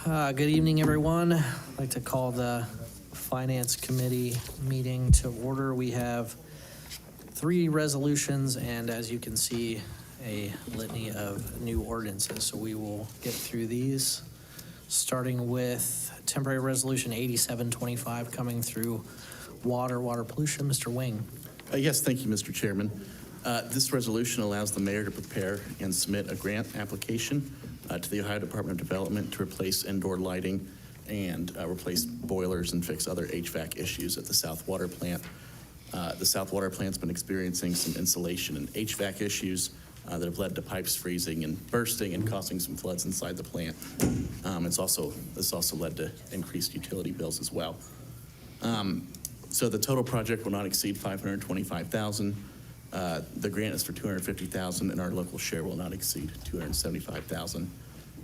Good evening, everyone. I'd like to call the Finance Committee meeting to order. We have 3 resolutions and, as you can see, a litany of new ordinances. So we will get through these, starting with temporary resolution 8725 coming through water pollution. Mr. Wing. Yes, thank you, Mr. Chairman. This resolution allows the mayor to prepare and submit a grant application to the Ohio Department of Development to replace indoor lighting and replace boilers and fix other HVAC issues at the South Water Plant. The South Water Plant's been experiencing some insulation and HVAC issues that have led to pipes freezing and bursting and causing some floods inside the plant. This also led to increased utility bills as well. So the total project will not exceed $525,000. The grant is for $250,000, and our local share will not exceed $275,000.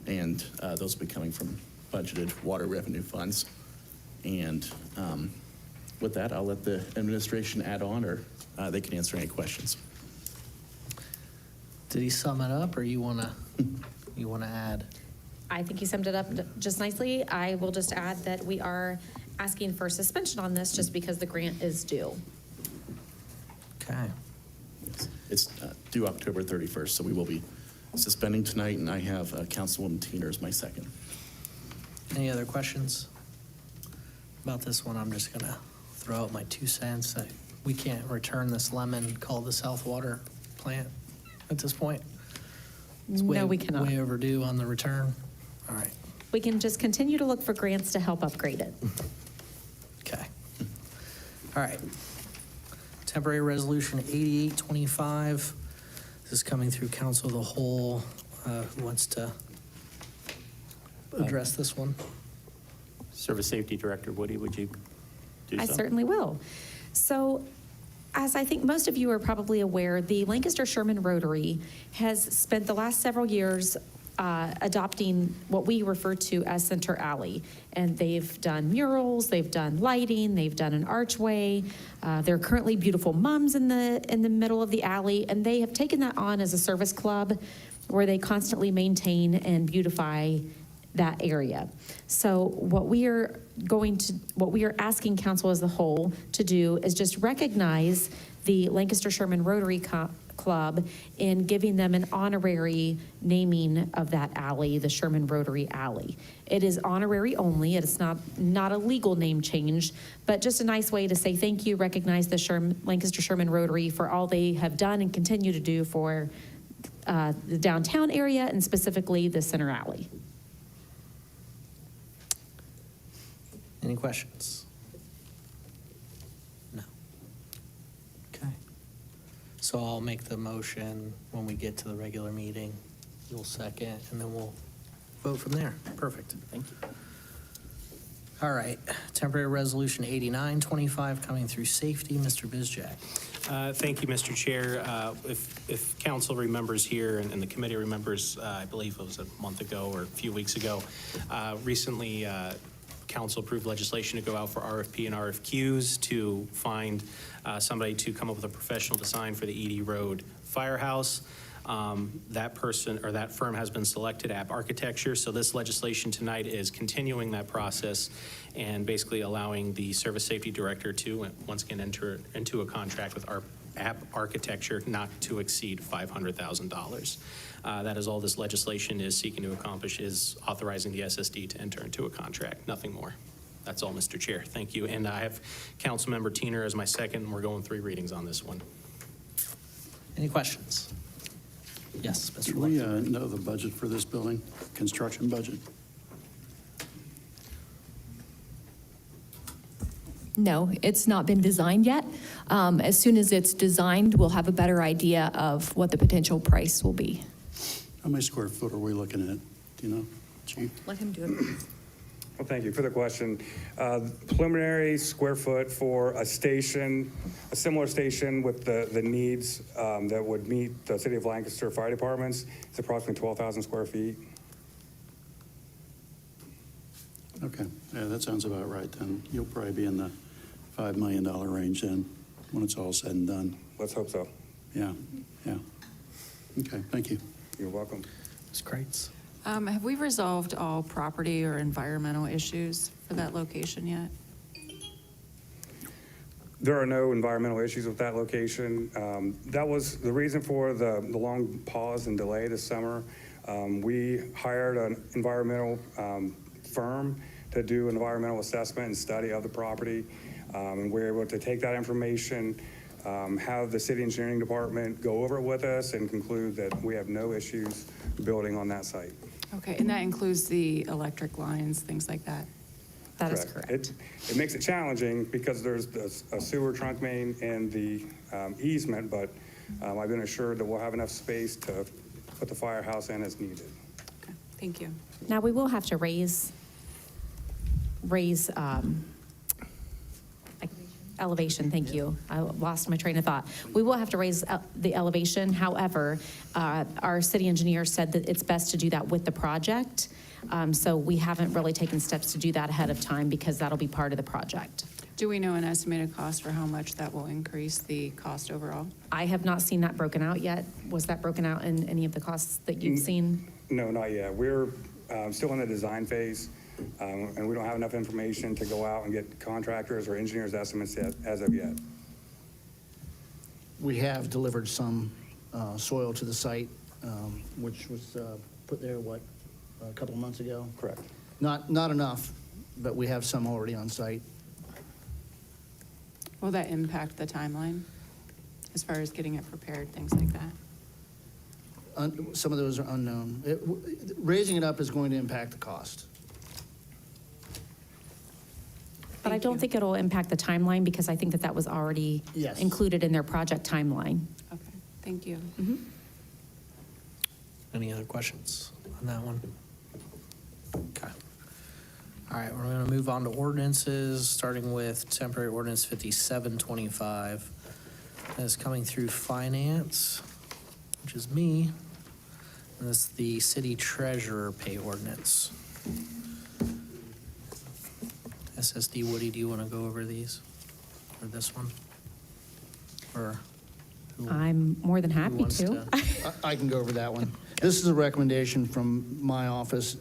And those will be coming from budgeted water revenue funds. And with that, I'll let the administration add on, or they can answer any questions. Did he sum it up, or you wanna add? I think he summed it up just nicely. I will just add that we are asking for suspension on this just because the grant is due. Okay. It's due October 31st, so we will be suspending tonight, and I have Councilwoman Teener as my second. Any other questions about this one? I'm just gonna throw out my 2 cents that we can't return this lemon called the South Water Plant at this point. It's No, we cannot. Way overdue on the return. All right. We can just continue to look for grants to help upgrade it. Okay. All right. Temporary resolution 8825. This is coming through Council of the Whole. Who wants to address this one? Service Safety Director Woody, would you do so? I certainly will. So, as I think most of you are probably aware, the Lancaster Sherman Rotary has spent the last several years adopting what we refer to as Center Alley. And they've done murals, they've done lighting, they've done an archway. There are currently beautiful mums in the middle of the alley, and they have taken that on as a service club where they constantly maintain and beautify that area. So what we are asking council as a whole to do is just recognize the Lancaster Sherman Rotary Club in giving them an honorary naming of that alley, the Sherman Rotary Alley. It is honorary only. It is not a legal name change, but just a nice way to say thank you, recognize the Lancaster Sherman Rotary for all they have done and continue to do for the downtown area and specifically the Center Alley. Any questions? No. Okay. So I'll make the motion when we get to the regular meeting. You'll second, and then we'll vote from there. Perfect. Thank you. All right. Temporary resolution 8925 coming through safety. Mr. Bizjack. Thank you, Mr. Chair. If council remembers here and the committee remembers, I believe it was a month ago or a few weeks ago, recently council approved legislation to go out for RFP and RFQs to find somebody to come up with a professional design for the Edie Road Firehouse. That person or that firm has been selected, App Architecture. So this legislation tonight is continuing that process and basically allowing the Service Safety Director to once again enter into a contract with our App Architecture not to exceed $500,000. That is all this legislation is seeking to accomplish, is authorizing the SSD to enter into a contract, nothing more. That's all, Mr. Chair. Thank you. And I have Councilmember Teener as my second. We're going 3 readings on this one. Any questions? Yes, Mr. Do we Lecter. know the budget for this building, construction budget? No, it's not been designed yet. As soon as it's designed, we'll have a better idea of what the potential price will be. How many square foot are we looking at? Do you know, Chief? Let him do it. Well, thank you for the question. Preliminary square foot for a station, a similar station with the needs that would meet the City of Lancaster Fire Departments, is approximately 12,000 square feet. Okay, yeah, that sounds about right then. You'll probably be in the $5 million range then, when it's all said and done. Let's hope so. Yeah. Okay, thank you. You're welcome. Ms. Kreitz. Have we resolved all property or environmental issues for that location yet? There are no environmental issues with that location. That was the reason for the long pause and delay this summer. We hired an environmental firm to do an environmental assessment and study of the property. And we're able to take that information, have the city engineering department go over it with us and conclude that we have no issues building on that site. Okay, and that includes the electric lines, things like that? That is correct. It makes it challenging because there's a sewer trunk main and the easement, but I've been assured that we'll have enough space to put the firehouse in as needed. Okay, thank you. Now, we will have to raise elevation, thank you. I lost my train of thought. We will have to raise the elevation. However, our city engineer said that it's best to do that with the project. So we haven't really taken steps to do that ahead of time because that'll be part of the project. Do we know an estimated cost for how much that will increase the cost overall? I have not seen that broken out yet. Was that broken out in any of the costs that you've seen? No, not yet. We're still in the design phase, and we don't have enough information to go out and get contractors or engineers' estimates as of yet. We have delivered some soil to the site, which was put there, a couple of months ago? Correct. Not enough, but we have some already on site. Will that impact the timeline as far as getting it prepared, things like that? Some of those are unknown. Raising it up is going to impact the cost. But I don't think it'll impact the timeline because I think that that was already Yes. included in their project timeline. Okay, thank you. Any other questions on that one? Okay. All right, we're going to move on to ordinances, starting with temporary ordinance 5725. That's coming through finance, which is me. And this is the city treasurer pay ordinance. SSD, Woody, do you want to go over these? Or this one? Or who? I'm more than happy wants to. I can go over that one. This is a recommendation from my office.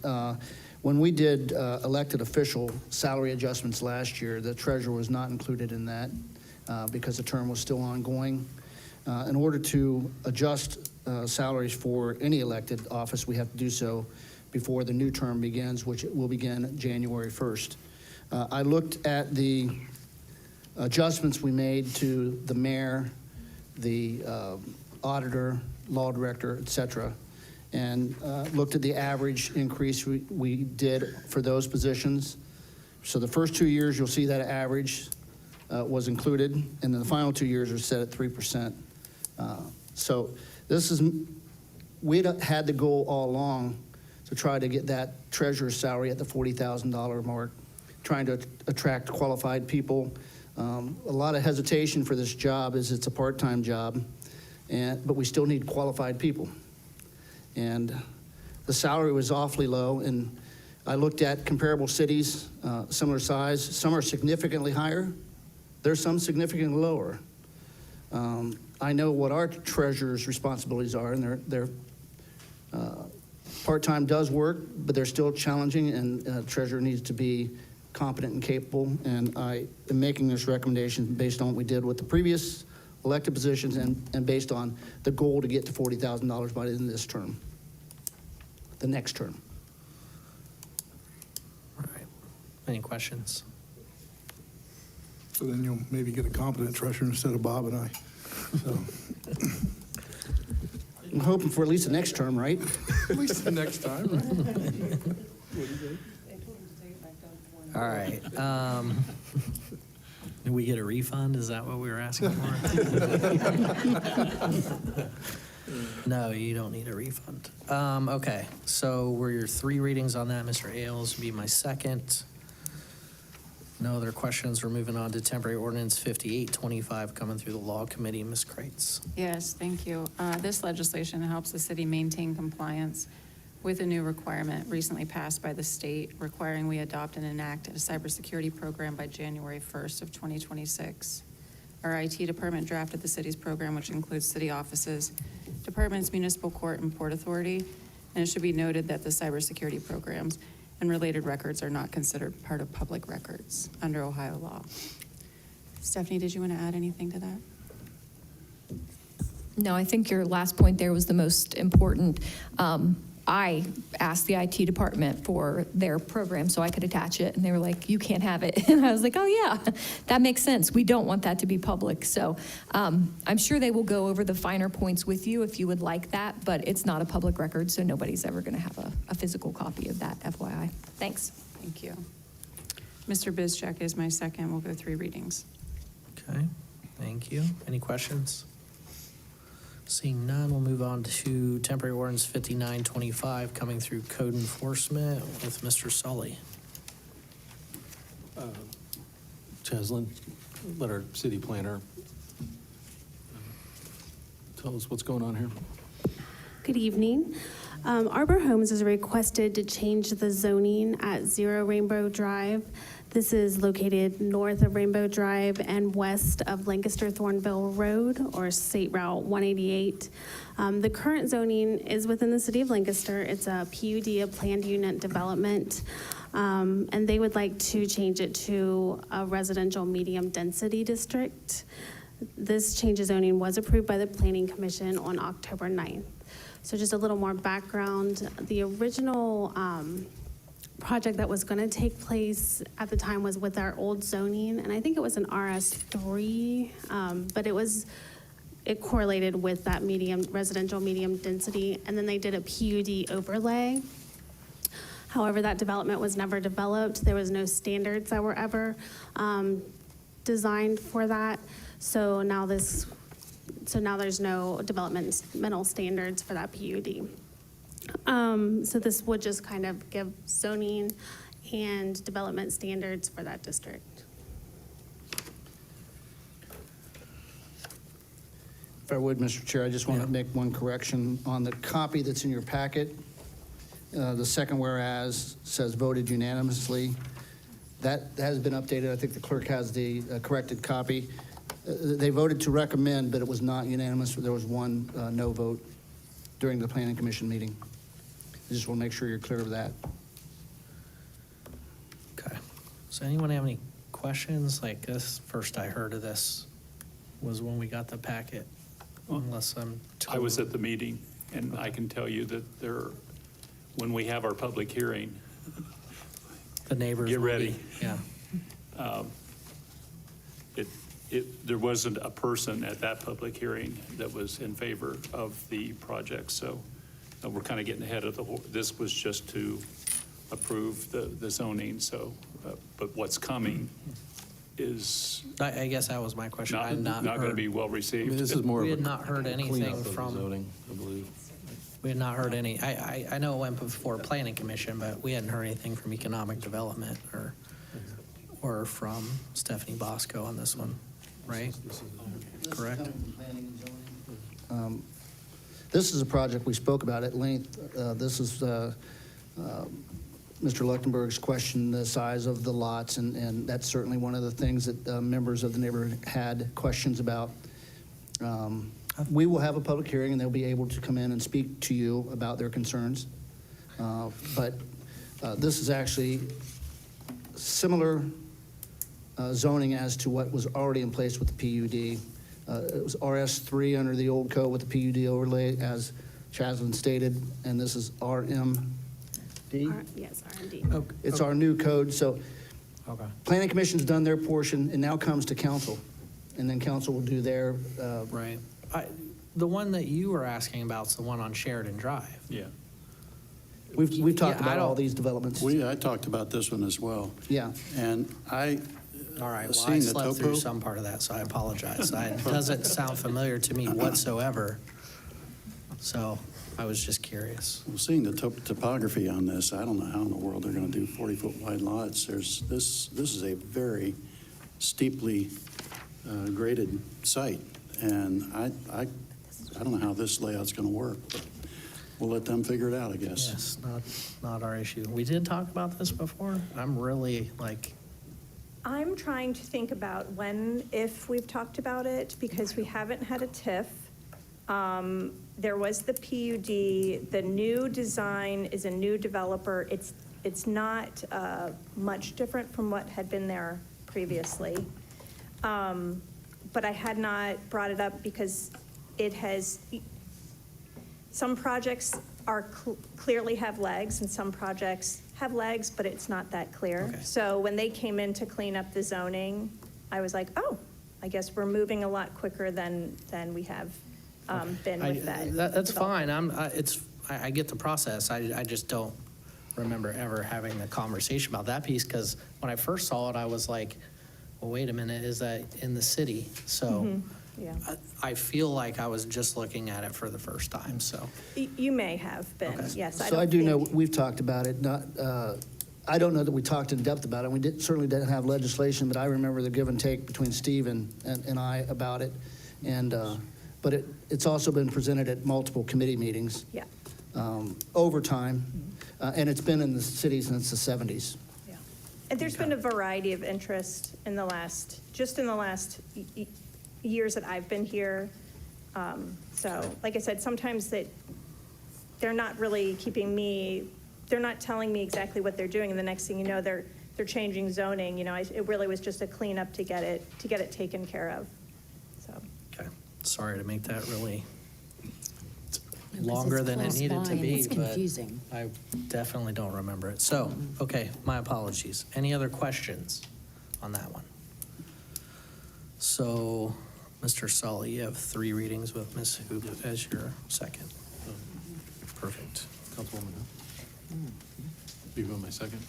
When we did elected official salary adjustments last year, the treasurer was not included in that because the term was still ongoing. In order to adjust salaries for any elected office, we have to do so before the new term begins, which will begin January 1st. I looked at the adjustments we made to the mayor, the auditor, law director, et cetera, and looked at the average increase we did for those positions. So the first 2 years, you'll see that average was included, and then the final 2 years are set at 3%. So this is, we had the goal all along to try to get that treasurer's salary at the $40,000 mark, trying to attract qualified people. A lot of hesitation for this job is it's a part-time job, but we still need qualified people. And the salary was awfully low, and I looked at comparable cities, similar size. Some are significantly higher. There's some significantly lower. I know what our treasurer's responsibilities are, and their part-time does work, but they're still challenging, and treasurer needs to be competent and capable. And I am making this recommendation based on what we did with the previous elected positions and based on the goal to get to $40,000 by the end of this term, the next term. All right. Any questions? So then you'll maybe get a competent treasurer instead of Bob and I. So, I'm hoping for at least the next term, right? at least the next time, right? All right. Do we get a refund? Is that what we were asking for? No, you don't need a refund. Okay, so were your 3 readings on that? Mr. Ailes would be my second. No other questions. We're moving on to temporary ordinance 5825 coming through the law committee. Ms. Kreitz. Yes, thank you. This legislation helps the city maintain compliance with a new requirement recently passed by the state requiring we adopt and enact a cybersecurity program by January 1st of 2026. Our IT department drafted the city's program, which includes city offices, departments, municipal court, and port authority. And it should be noted that the cybersecurity programs and related records are not considered part of public records under Ohio law. Stephanie, did you want to add anything to that? No, I think your last point there was the most important. I asked the IT department for their program so I could attach it, and they were like, you can't have it. And I was like, oh, yeah, that makes sense. We don't want that to be public. So I'm sure they will go over the finer points with you if you would like that, but it's not a public record, so nobody's ever going to have a physical copy of that, FYI. Thanks. Thank you. Mr. Bizcheck is my second. We'll go 3 readings. Okay, thank you. Any questions? Seeing none, we'll move on to temporary ordinance 5925 coming through code enforcement with Mr. Sully. Cheslin, let our city planner tell us what's going on here. Good evening. Arbor Homes has requested to change the zoning at 0 Rainbow Drive. This is located north of Rainbow Drive and west of Lancaster Thornville Road, or State Route 188. The current zoning is within the city of Lancaster. It's a PUD, a planned unit development, and they would like to change it to a residential medium density district. This change of zoning was approved by the Planning Commission on October 9th. So just a little more background. The original project that was going to take place at the time was with our old zoning, and I think it was an RS3, but it correlated with that residential medium density, and then they did a PUD overlay. However, that development was never developed. There was no standards that were ever designed for that. So now there's no developmental standards for that PUD. So this would just kind of give zoning and development standards for that district. If I would, Mr. Chair, I just want to make one correction on the copy that's in your packet. The second whereas says voted unanimously. That has been updated. I think the clerk has the corrected copy. They voted to recommend, but it was not unanimous. There was one no vote during the Planning Commission meeting. I just want to make sure you're clear of that. Okay. Does anyone have any questions? Like this, first I heard of this was when we got the packet, unless I'm I was at the meeting, and I can tell you that when we have our public hearing, the neighbors. Get will be- ready. Yeah. there wasn't a person at that public hearing that was in favor of the project, so we're kind of getting ahead of this was just to approve the zoning, so, but what's coming is I guess that was my question. I had not going to be well received. This is more We of had a not heard anything cleanup of the from- zoning, I believe. We had not heard any, I know it went before Planning Commission, but we hadn't heard anything from Economic Development or from Stephanie Bosco on this one, right? Correct? This is a project we spoke about at length. This is Mr. Leuchtenberg's question, the size of the lots, and that's certainly one of the things that members of the neighborhood had questions about. We will have a public hearing, and they'll be able to come in and speak to you about their concerns. But this is actually similar zoning as to what was already in place with the PUD. It was RS3 under the old code with the PUD overlay, as Chaslin stated, and this is RMD. Yes, R&D. It's our new code, so Okay. Planning Commission's done their portion, and now comes to council, and then council will do their. Right. The one that you were asking about is the one on Sheridan Drive. Yeah. We've talked Yeah, I about all don't- these developments. I talked about this one as well. Yeah. And All right, well, I seeing the slept through topo, some part of that, so I apologize. It doesn't sound familiar to me whatsoever. So I was just curious. seeing the topography on this, I don't know how in the world they're going to do 40-foot wide lots. This is a very steeply graded site, and I don't know how this layout's going to work, but we'll let them figure it out, I guess. Yes, not our issue. We did talk about this before. I'm really I'm trying to think about if we've talked about it, because we haven't had a TIF. There was the PUD. The new design is a new developer. It's not much different from what had been there previously. But I had not brought it up because it has, some projects are clearly have legs, and some projects have legs, but it's not that clear. Okay. So when they came in to clean up the zoning, I was like, oh, I guess we're moving a lot quicker than we have been with that. That's fine. I get the process. I just don't remember ever having the conversation about that piece, because when I first saw it, I was like, well, wait a minute, is that in the city? So Yeah. I feel like I was just looking at it for the first time, so. You may have been, Okay. yes. So I don't do know, think- we've talked about it, I don't know that we talked in depth about it. We certainly didn't have legislation, but I remember the give and take between Steve and I about it. And, but it's also been presented at multiple committee meetings Yeah, over time, and it's been in the city since the 70s. yeah. And there's been a variety of interest in the last years that I've been here. So, like I said, sometimes they're not really they're not telling me exactly what they're doing, and the next thing you know, they're changing zoning. You know, it really was just a cleanup to get it taken care of, so. Okay, sorry to make that really longer than it needed to be, It's but confusing. I definitely don't remember it. So, okay, my apologies. Any other questions on that one? So, Mr. Sully, you have 3 readings with Ms. Hoop as your second. Perfect. Councilwoman, you want my second?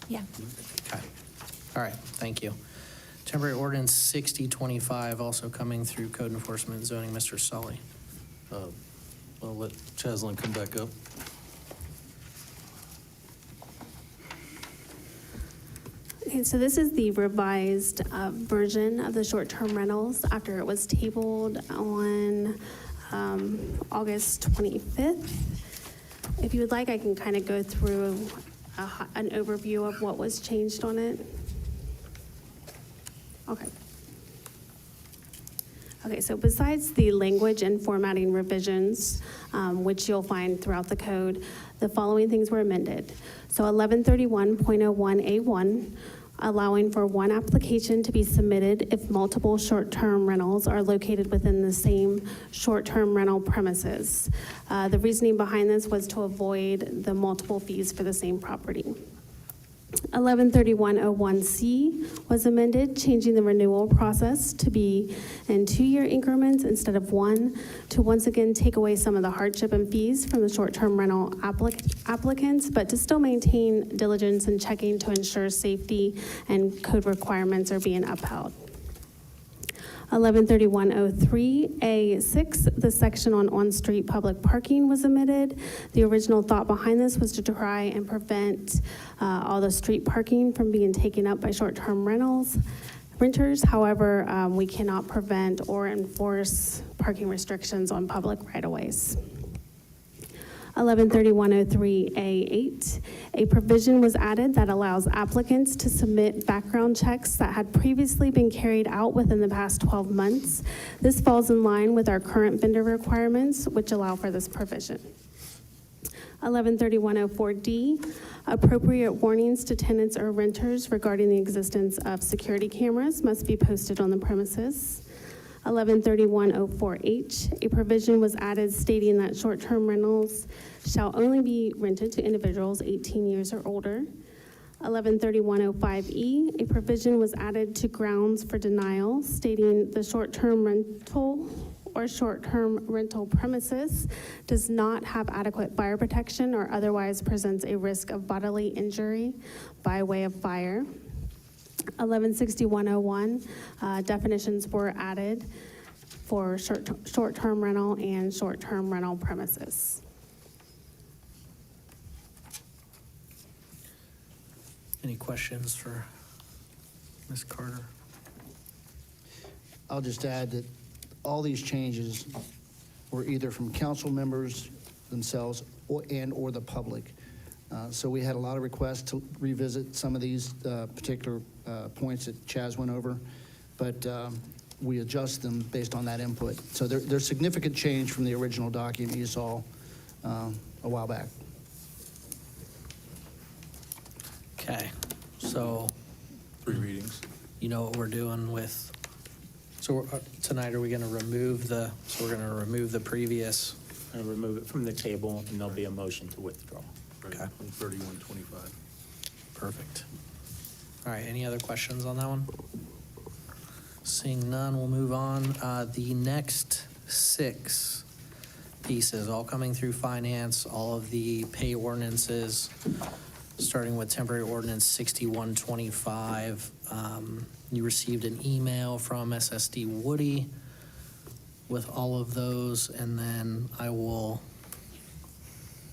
Yeah. Okay. All right, thank you. Temporary ordinance 6025, also coming through Code Enforcement and Zoning, Mr. Sully. I'll let Chaslin come back up. Okay, so this is the revised version of the short-term rentals after it was tabled on August 25th. If you would like, I can kind of go through an overview of what was changed on it. Okay. Okay, so besides the language and formatting revisions, which you'll find throughout the code, the following things were amended. So 1131.01A1, allowing for one application to be submitted if multiple short-term rentals are located within the same short-term rental premises. The reasoning behind this was to avoid the multiple fees for the same property. 1131.01C was amended, changing the renewal process to be in 2-year increments instead of 1, to once again take away some of the hardship and fees from the short-term rental applicants, but to still maintain diligence and checking to ensure safety and code requirements are being upheld. 1131.03A6, the section on on-street public parking was omitted. The original thought behind this was to try and prevent all the street parking from being taken up by short-term renters. However, we cannot prevent or enforce parking restrictions on public right-of-ways. 1131.03A8, a provision was added that allows applicants to submit background checks that had previously been carried out within the past 12 months. This falls in line with our current vendor requirements, which allow for this provision. 1131.04D, appropriate warnings to tenants or renters regarding the existence of security cameras must be posted on the premises. 1131.04H, a provision was added stating that short-term rentals shall only be rented to individuals 18 years or older. 1131.05E, a provision was added to grounds for denial stating the short-term rental or short-term rental premises does not have adequate fire protection or otherwise presents a risk of bodily injury by way of fire. 1161.01, definitions were added for short-term rental and short-term rental premises. Any questions for Ms. Carter? I'll just add that all these changes were either from council members themselves or the public. So we had a lot of requests to revisit some of these particular points that Chaz went over. But we adjust them based on that input. So there's significant change from the original document you saw a while back. Okay, so 3 readings. you know what we're doing with, so tonight, are we going to remove so we're going to remove the previous? And remove it from the table, and there'll be a motion to withdraw. Okay. On 3125. Perfect. All right, any other questions on that one? Seeing none, we'll move on. The next 6 pieces, all coming through finance, all of the pay ordinances, starting with temporary ordinance 6125. You received an email from SSD Woody with all of those, and then I will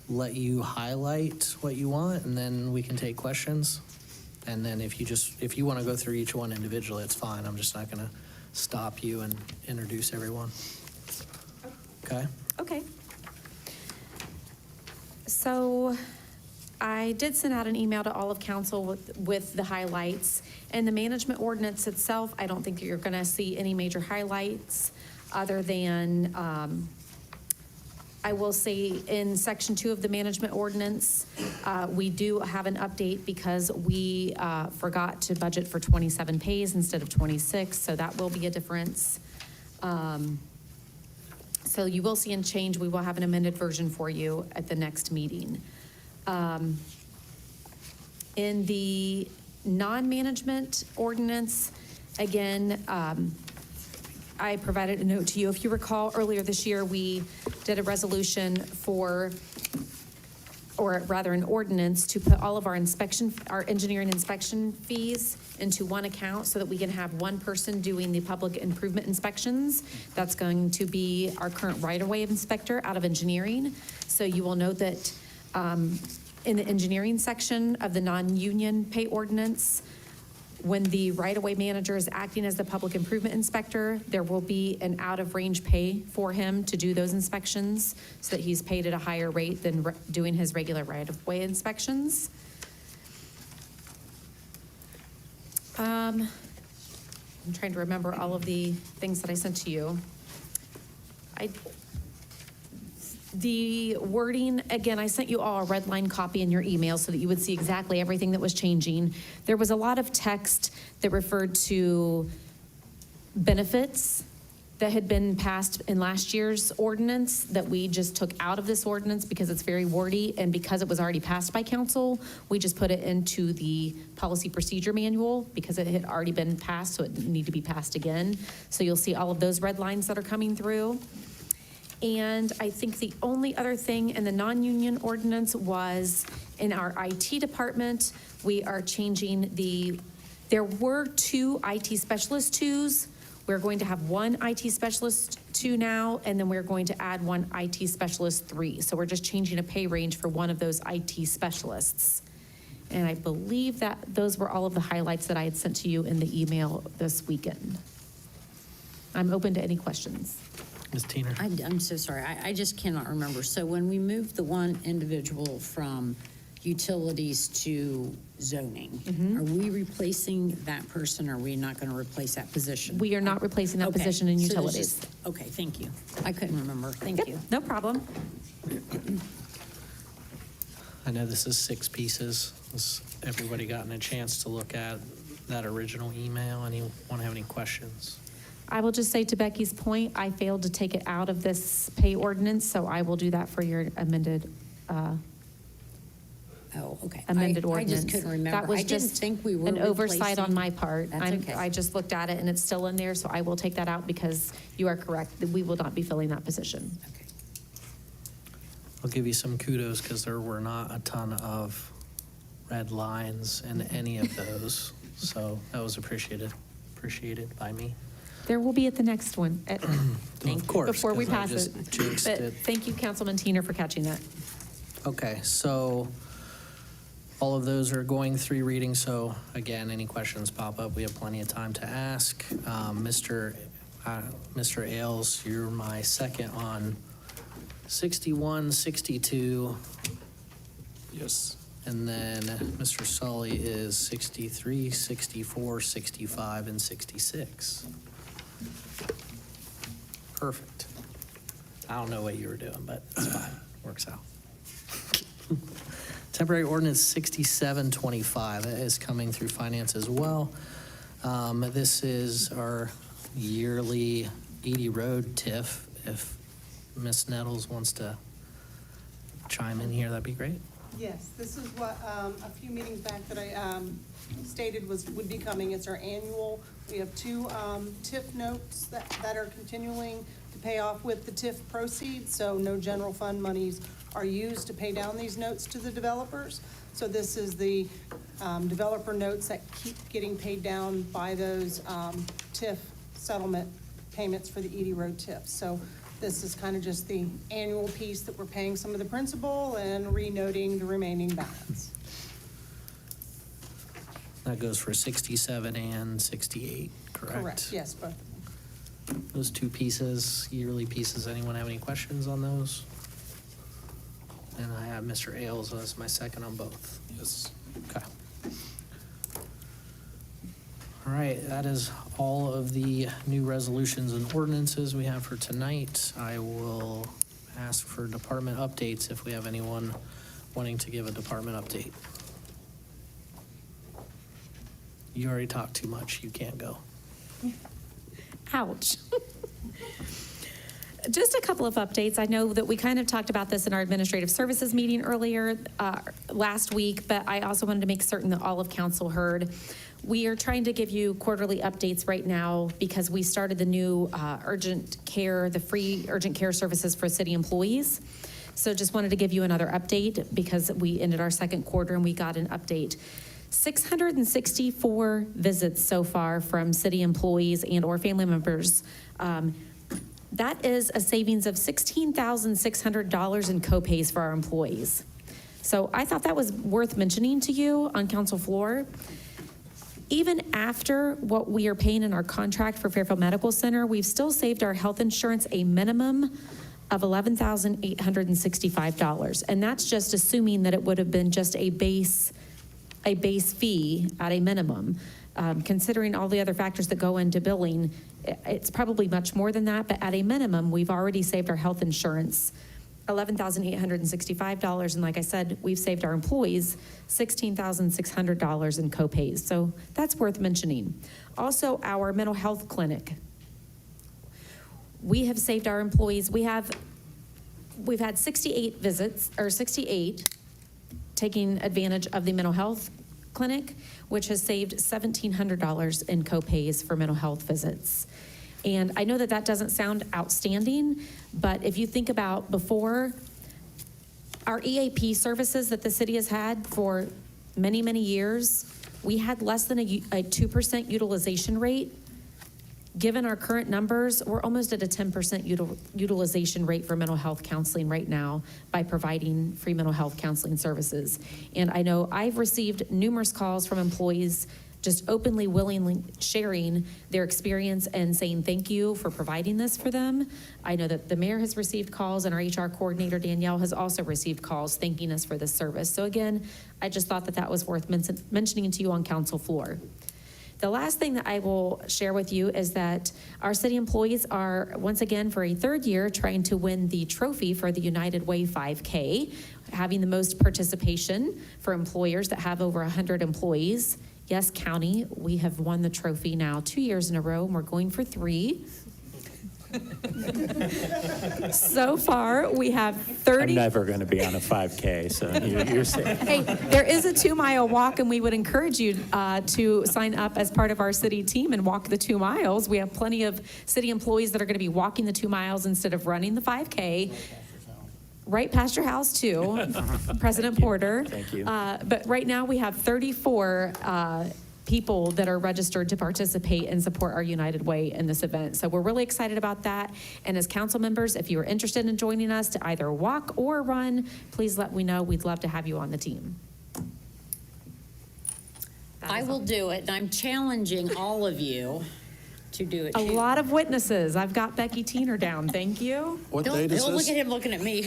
let you highlight what you want, and then we can take questions. And then if you want to go through each one individually, it's fine. I'm just not going to stop you and introduce everyone. Okay? Okay. So I did send out an email to all of council with the highlights. And the management ordinance itself, I don't think you're going to see any major highlights other than, I will say in section 2 of the management ordinance, we do have an update because we forgot to budget for 27 pays instead of 26, so that will be a difference. So you will see a change. We will have an amended version for you at the next meeting. In the non-management ordinance, again, I provided a note to you. If you recall, earlier this year, we did a resolution or rather an ordinance to put all of our engineering inspection fees into one account so that we can have one person doing the public improvement inspections. That's going to be our current right-of-way inspector out of engineering. So you will note that in the engineering section of the non-union pay ordinance, when the right-of-way manager is acting as the public improvement inspector, there will be an out-of-range pay for him to do those inspections so that he's paid at a higher rate than doing his regular right-of-way inspections. I'm trying to remember all of the things that I sent to you. The wording, again, I sent you all a red line copy in your email so that you would see exactly everything that was changing. There was a lot of text that referred to benefits that had been passed in last year's ordinance that we just took out of this ordinance because it's very wordy, and because it was already passed by council, we just put it into the policy procedure manual because it had already been passed, so it didn't need to be passed again. So you'll see all of those red lines that are coming through. And I think the only other thing in the non-union ordinance was in our IT department, we are changing there were 2 IT specialist 2s. We're going to have 1 IT specialist 2 now, and then we're going to add 1 IT specialist 3. So we're just changing a pay range for one of those IT specialists. And I believe that those were all of the highlights that I had sent to you in the email this weekend. I'm open to any questions. Ms. Teener? I'm so sorry. I just cannot remember. So when we moved the one individual from utilities to zoning, are we replacing that person, or are we not going to replace that position? We are not replacing that Okay. position in So there's utilities. okay, thank you. I couldn't remember. Thank Yep, you. no problem. I know this is 6 pieces. Has everybody gotten a chance to look at that original email? Anyone have any questions? I will just say to Becky's point, I failed to take it out of this pay ordinance, so I will do that for your amended Oh, okay. amended I ordinance. just couldn't remember. That was I didn't just think we were an oversight on replacing- my part. That's okay. I just looked at it and it's still in there, so I will take that out because you are correct, that we will not be filling that position. Okay. I'll give you some kudos because there were not a ton of red lines in any of those. So that was appreciated by me. There will be at the next one. Of course. Before we 'cause I pass just it. jinxed But it. thank you, Councilman Teener, for catching that. Okay, so all of those are going 3 readings, so again, any questions pop up, we have plenty of time to ask. Mr. Ailes, you're my second on 61, 62, Yes. and then Mr. Sully is 63, 64, 65, and 66. perfect. I don't know what you were doing, but it's fine. Works out. Temporary ordinance 6725 is coming through finance as well. This is our yearly Edie Road TIF. If Ms. Nettles wants to chime in here, that'd be great. Yes, this is what, a few meetings back that I stated would be coming. It's our annual, we have two TIF notes that are continuing to pay off with the TIF proceeds, so no general fund monies are used to pay down these notes to the developers. So this is the developer notes that keep getting paid down by those TIF settlement payments for the Edie Road TIF. So this is kind of just the annual piece that we're paying some of the principal and renoting the remaining balance. That goes for 67 and 68, correct? Correct, yes, both of them. Those two pieces, yearly pieces, anyone have any questions on those? And I have Mr. Ailes as my second on both. Yes. Okay. All right, that is all of the new resolutions and ordinances we have for tonight. I will ask for department updates if we have anyone wanting to give a department update. You already talked too much. You can't go. Ouch. Just a couple of updates. I know that we kind of talked about this in our administrative services meeting earlier last week, but I also wanted to make certain that all of council heard. We are trying to give you quarterly updates right now because we started the new urgent care, the free urgent care services for city employees. So just wanted to give you another update because we ended our second quarter and we got an update. 664 visits so far from city employees and or family members. That is a savings of $16,600 in copays for our employees. So I thought that was worth mentioning to you on council floor. Even after what we are paying in our contract for Fairfield Medical Center, we've still saved our health insurance a minimum of $11,865. And that's just assuming that it would have been just a base fee at a minimum. Considering all the other factors that go into billing, it's probably much more than that, but at a minimum, we've already saved our health insurance $11,865, and like I said, we've saved our employees $16,600 in copays, so that's worth mentioning. Also, our mental health clinic. We have saved our employees, we've had 68 visits, or 68 taking advantage of the mental health clinic, which has saved $1,700 in copays for mental health visits. And I know that that doesn't sound outstanding, but if you think about before, our EAP services that the city has had for many, many years, we had less than a 2% utilization rate. Given our current numbers, we're almost at a 10% utilization rate for mental health counseling right now by providing free mental health counseling services. And I know I've received numerous calls from employees just openly, willingly sharing their experience and saying thank you for providing this for them. I know that the mayor has received calls and our HR coordinator, Danielle, has also received calls thanking us for this service. So again, I just thought that that was worth mentioning to you on council floor. The last thing that I will share with you is that our city employees are, once again, for a third year, trying to win the trophy for the United Way 5K, having the most participation for employers that have over 100 employees. Yes, county, we have won the trophy now 2 years in a row, and we're going for 3. So far, we have 30. I'm never going to be on a 5K, so you're safe. Hey, there is a 2-mile walk, and we would encourage you to sign up as part of our city team and walk the 2 miles. We have plenty of city employees that are going to be walking the 2 miles instead of running the 5K. Right past your house, too, President Porter. Thank you. But right now, we have 34 people that are registered to participate and support our United Way in this event. So we're really excited about that. And as council members, if you are interested in joining us to either walk or run, please let me know. We'd love to have you on the team. I will do it, and I'm challenging all of you to do it A too. lot of witnesses. I've got Becky Teener down. Thank you. What Don't, date is don't look this? at him looking at me.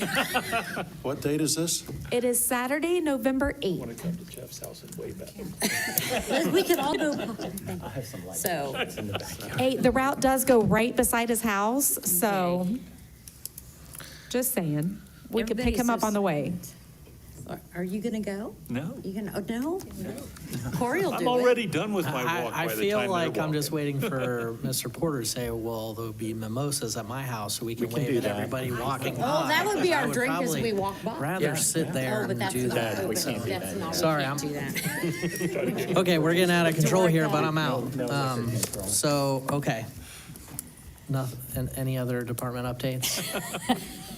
What date is this? It is Saturday, November 8th. Want to come to Jeff's house and wave at him. We can all go. So, Hey, the route does go right beside his house, so just saying. We could pick him up on the way. are you gonna go? No. You gonna, oh, no? Corey will do it. I'm already done with my walk I by the feel time like they're I'm just walking. waiting for Mr. Porter to say, well, there'll be mimosas at my house so we can can wave do at that. everybody walking by. Oh, that would be our I drink as probably we walk by. Rather sit there Oh, but and that's do not that. open. We can't do That's that. not- we Sorry, can't do that. Okay, we're getting out of control work here, but on. I'm out. So, okay. Nothing, any other department updates?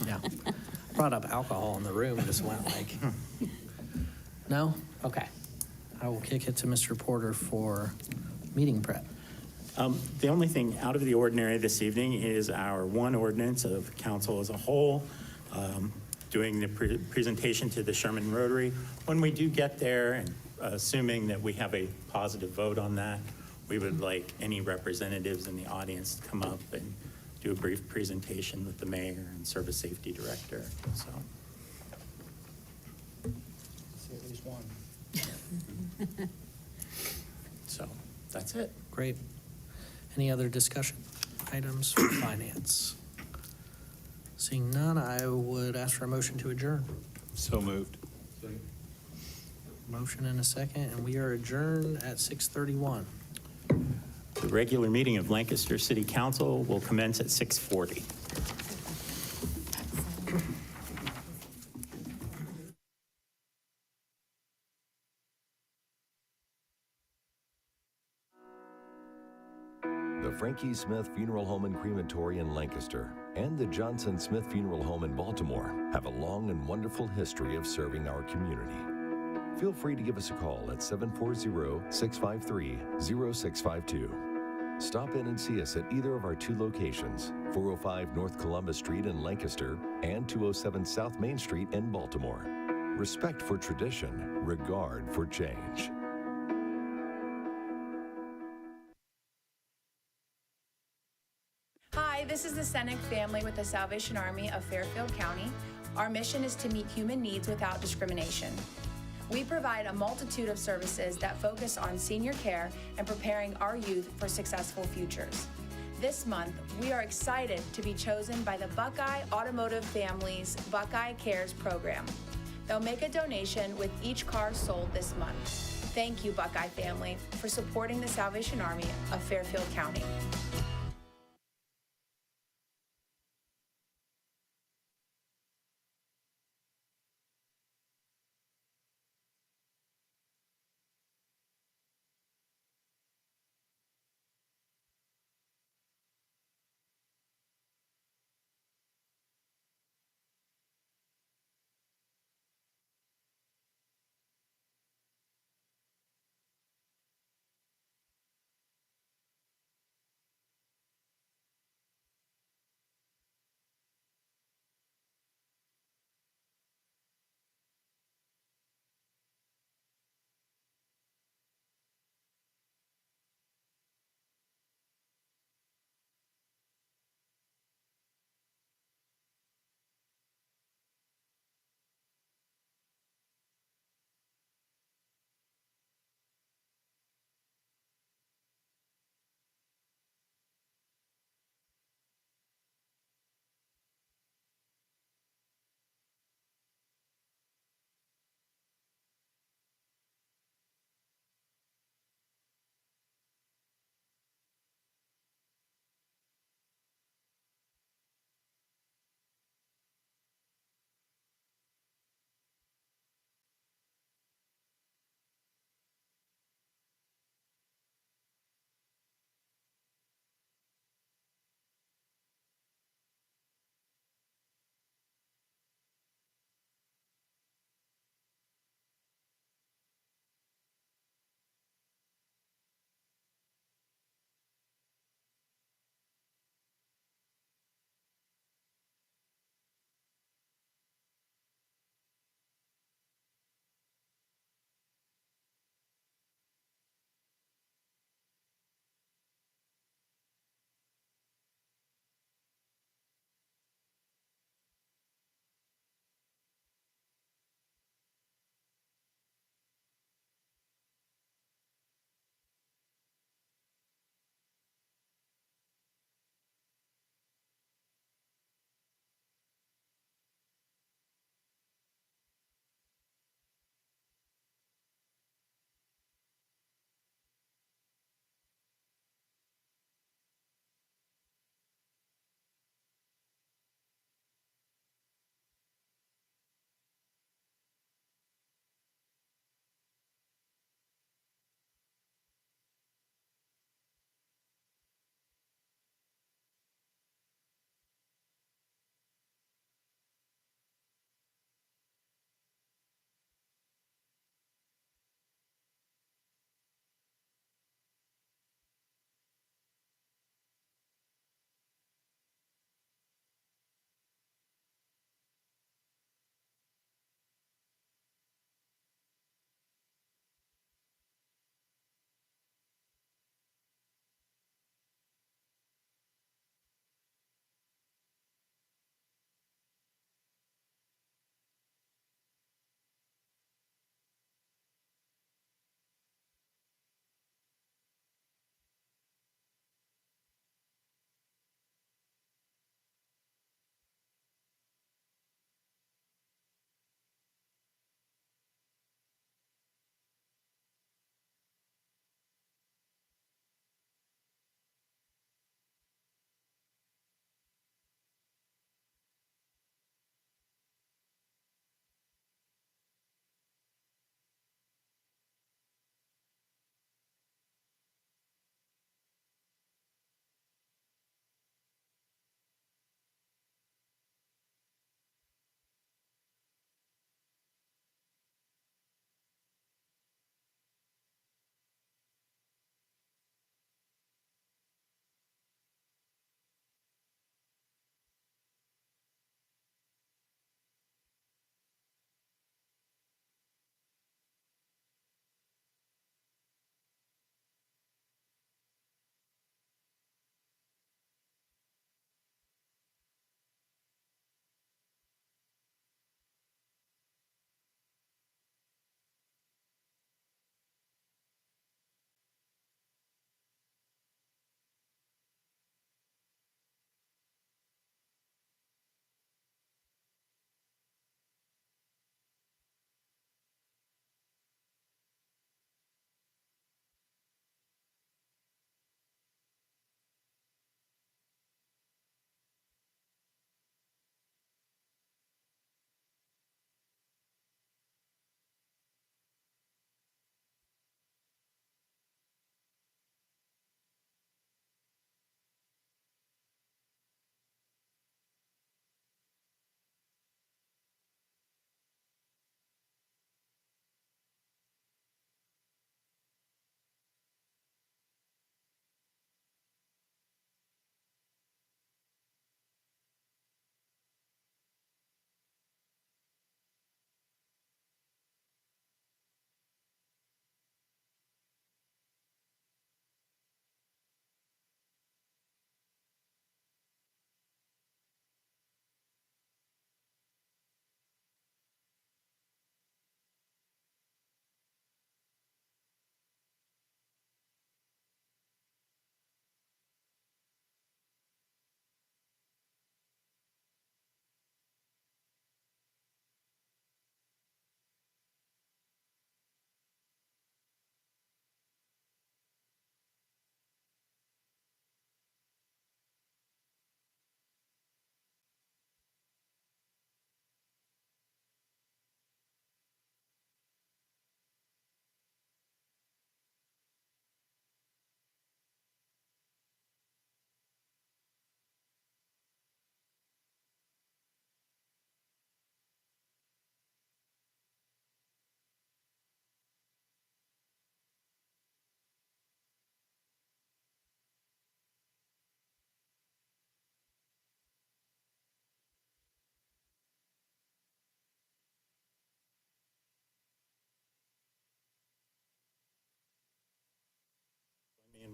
Yeah. Brought up alcohol in the room, just went like, no? Okay. I will kick it to Mr. Porter for meeting prep. The only thing out of the ordinary this evening is our one ordinance of council as a whole, doing the presentation to the Sherman Rotary. When we do get there, and assuming that we have a positive vote on that, we would like any representatives in the audience to come up and do a brief presentation with the mayor and service safety director, so. See at least one. So, that's it. Great. Any other discussion items for finance? Seeing none, I would ask for a motion to adjourn. So moved. Motion and a second, and we are adjourned at 6:31. The regular meeting of Lancaster City Council will commence at 6:40. The Frankie Smith Funeral Home and Crematory in Lancaster and the Johnson Smith Funeral Home in Baltimore have a long and wonderful history of serving our community. Feel free to give us a call at 740-653-0652. Stop in and see us at either of our two locations, 405 North Columbus Street in Lancaster and 207 South Main Street in Baltimore. Respect for tradition, regard for change. Hi, this is the Seneck family with the Salvation Army of Fairfield County. Our mission is to meet human needs without discrimination. We provide a multitude of services that focus on senior care and preparing our youth for successful futures. This month, we are excited to be chosen by the Buckeye Automotive Family's Buckeye Cares program. They'll make a donation with each car sold this month. Thank you, Buckeye family, for supporting the Salvation Army of Fairfield County.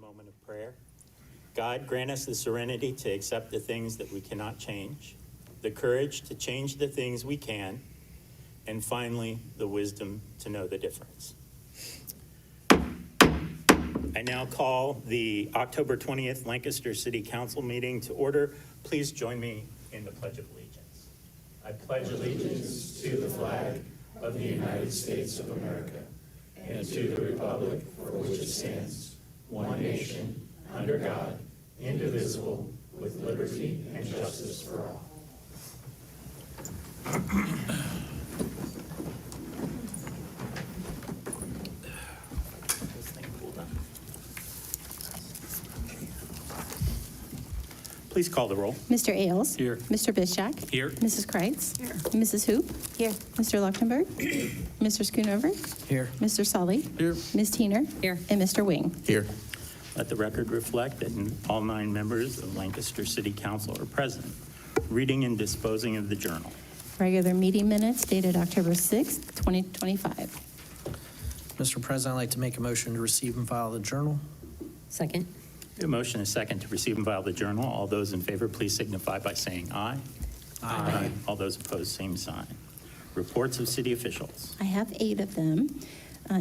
moment of prayer. God, grant us the serenity to accept the things that we cannot change, the courage to change the things we can, and finally, the wisdom to know the difference. I now call the October 20th Lancaster City Council meeting to order. Please join me in the Pledge of Allegiance. I pledge allegiance to the flag of the United States of America and to the republic for which it stands, one nation, under God, indivisible, with liberty and justice for all. Please call the roll. Mr. Ailes. Here. Mr. Bishak. Here. Mrs. Kreitz. Here. Mrs. Hoop. Here. Mr. Luchtenberg. Mr. Schoonover. Here. Mr. Sully. Here. Ms. Teener. Here. And Mr. Wing. Here. Let the record reflect that all 9 members of Lancaster City Council are present. Reading and disposing of the journal. Regular meeting minutes dated October 6th, 2025. Mr. President, I'd like to make a motion to receive and file the journal. Second. A motion is second to receive and file the journal. All those in favor, please signify by saying aye. Aye. All those opposed, same sign. Reports of city officials. I have 8 of them.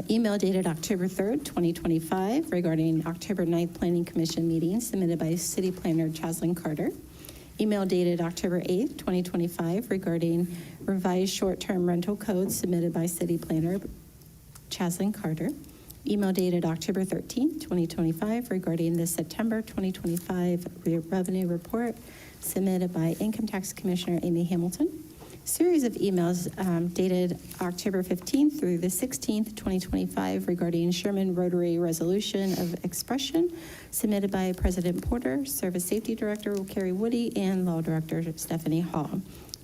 Email dated October 3rd, 2025, regarding October 9th Planning Commission meeting submitted by City Planner Chaslin Carter. Email dated October 8th, 2025, regarding revised short-term rental code submitted by City Planner Chaslin Carter. Email dated October 13th, 2025, regarding the September 2025 revenue report submitted by Income Tax Commissioner Amy Hamilton. Series of emails dated October 15th through the 16th, 2025, regarding Sherman Rotary Resolution of Expression submitted by President Porter, Service Safety Director Carrie Woody, and Law Director Stephanie Hall.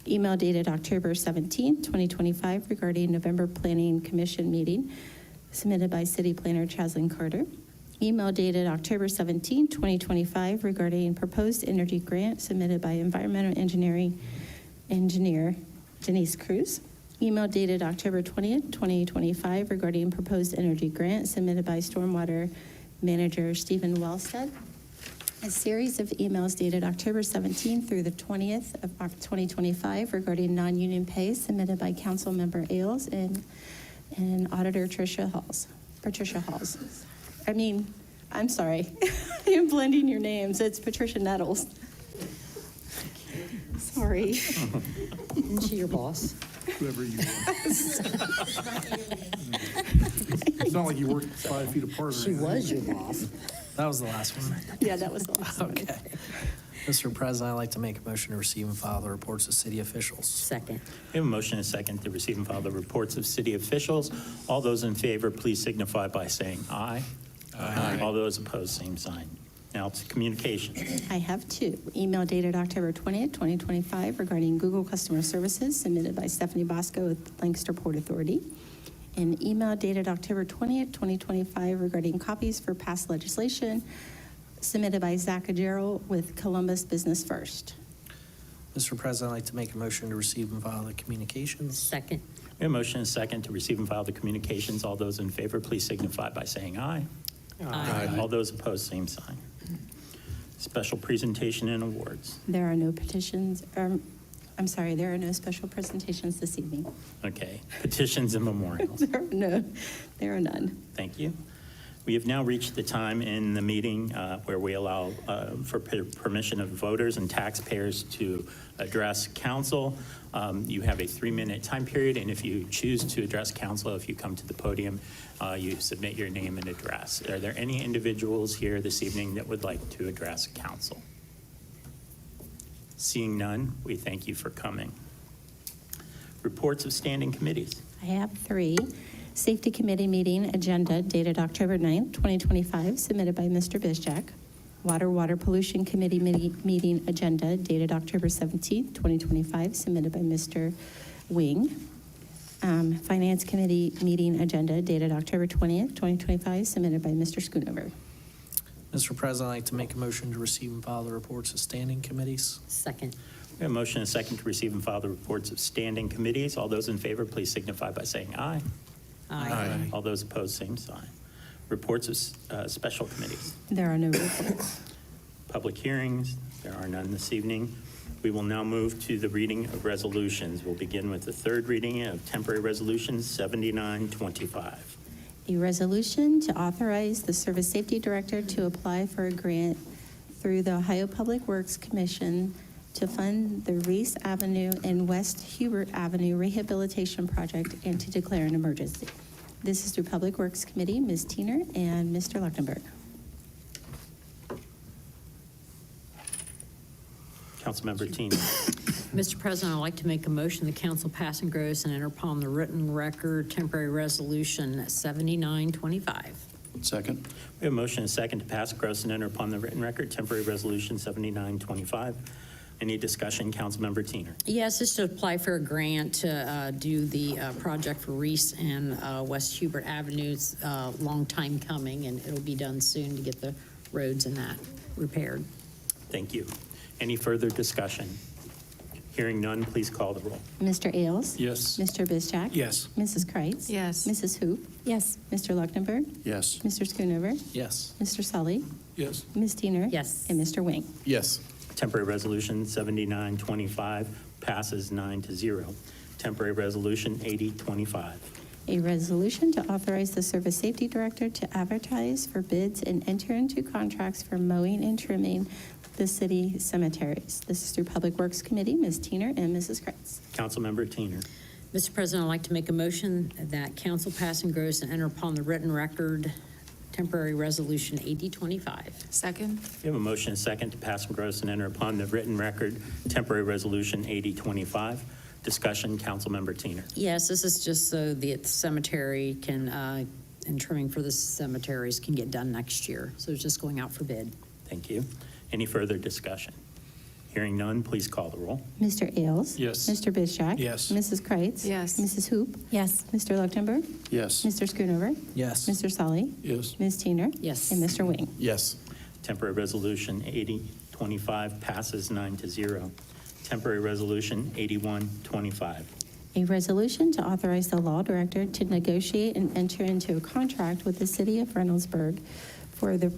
Email dated October 17th, 2025, regarding November Planning Commission meeting submitted by City Planner Chaslin Carter. Email dated October 17, 2025, regarding proposed energy grant submitted by environmental engineer Denise Cruz. Email dated October 20th, 2025, regarding proposed energy grant submitted by stormwater manager Stephen Wellstead. A series of emails dated October 17th through the 20th of 2025 regarding non-union pay submitted by Council Member Ailes and Auditor Patricia Halls. I'm sorry. I am blending your names. It's Patricia Nettles. Sorry. Isn't she your boss? Whoever you are. It's not like you work 5 feet apart. or She anything. was your boss. That was the last one. Yeah, that was the last one. Okay. Mr. President, I'd like to make a motion to receive and file the reports of city officials. Second. We have a motion and a second to receive and file the reports of city officials. All those in favor, please signify by saying aye. Aye. All those opposed, same sign. Now to communications. I have 2. Email dated October 20th, 2025, regarding Google Customer Services submitted by Stephanie Bosco with Lancaster Port Authority. An email dated October 20th, 2025, regarding copies for past legislation submitted by Zach Agero with Columbus Business First. Mr. President, I'd like to make a motion to receive and file the communications. Second. We have a motion and a second to receive and file the communications. All those in favor, please signify by saying aye. Aye. All those opposed, same sign. Special presentation and awards. There are no petitions, there are no special presentations this evening. Okay, petitions and memorials. There are none. Thank you. We have now reached the time in the meeting where we allow for permission of voters and taxpayers to address council. You have a 3-minute time period, and if you choose to address council, if you come to the podium, you submit your name and address. Are there any individuals here this evening that would like to address council? Seeing none, we thank you for coming. Reports of standing committees. I have 3. Safety Committee meeting agenda dated October 9th, 2025, submitted by Mr. Bishak. Water Pollution Committee meeting agenda dated October 17th, 2025, submitted by Mr. Wing. Finance Committee meeting agenda dated October 20th, 2025, submitted by Mr. Schoonover. Mr. President, I'd like to make a motion to receive and file the reports of standing committees. Second. We have a motion and a second to receive and file the reports of standing committees. All those in favor, please signify by saying aye. Aye. All those opposed, same sign. Reports of special committees. There are no reports. Public hearings, there are none this evening. We will now move to the reading of resolutions. We'll begin with the third reading of temporary resolution 7925. A resolution to authorize the Service Safety Director to apply for a grant through the Ohio Public Works Commission to fund the Reese Avenue and West Hubert Avenue rehabilitation project and to declare an emergency. This is through Public Works Committee, Ms. Tiener and Mr. Leuchtenberg. Councilmember Teen. Mr. President, I'd like to make a motion the council pass and gross and enter upon the written record temporary resolution 7925. Second. We have a motion and a second to pass, gross, and enter upon the written record temporary resolution 7925. Any discussion, Councilmember Teener? Yes, this is to apply for a grant to do the project for Reese and West Hubert Avenues. Long time coming, and it'll be done soon to get the roads and that repaired. Thank you. Any further discussion? Hearing none, please call the roll. Mr. Ailes? Yes. Mr. Bizjack? Yes. Mrs. Kreitz? Yes. Mrs. Hoop? Yes. Mr. Leuchtenberg? Yes. Mr. Schoonover? Yes. Mr. Sully? Yes. Ms. Tiener? Yes. And Mr. Wing? Yes. Temporary resolution 7925 passes 9-0. Temporary resolution 8025. A resolution to authorize the Service Safety Director to advertise for bids and enter into contracts for mowing and trimming the city cemeteries. This is through Public Works Committee, Ms. Tiener and Mrs. Kreitz. Councilmember Teener. Mr. President, I'd like to make a motion that council pass and gross and enter upon the written record temporary resolution 8025. Second? We have a motion and a second to pass from gross and enter upon the written record temporary resolution 8025. Discussion, Councilmember Teener. Yes, this is just so the cemetery can, and trimming for the cemeteries can get done next year. So it's just going out for bid. Thank you. Any further discussion? Hearing none, please call the roll. Mr. Ailes? Yes. Mr. Bizjack? Yes. Mrs. Kreitz? Yes. Mrs. Hoop? Yes. Mr. Leuchtenberg? Yes. Mr. Schoonover? Yes. Mr. Sully? Yes. Ms. Tiener? Yes. And Mr. Wing? Yes. Temporary resolution 8025 passes 9-0. Temporary resolution 8125. A resolution to authorize the law director to negotiate and enter into a contract with the city of Reynoldsburg for the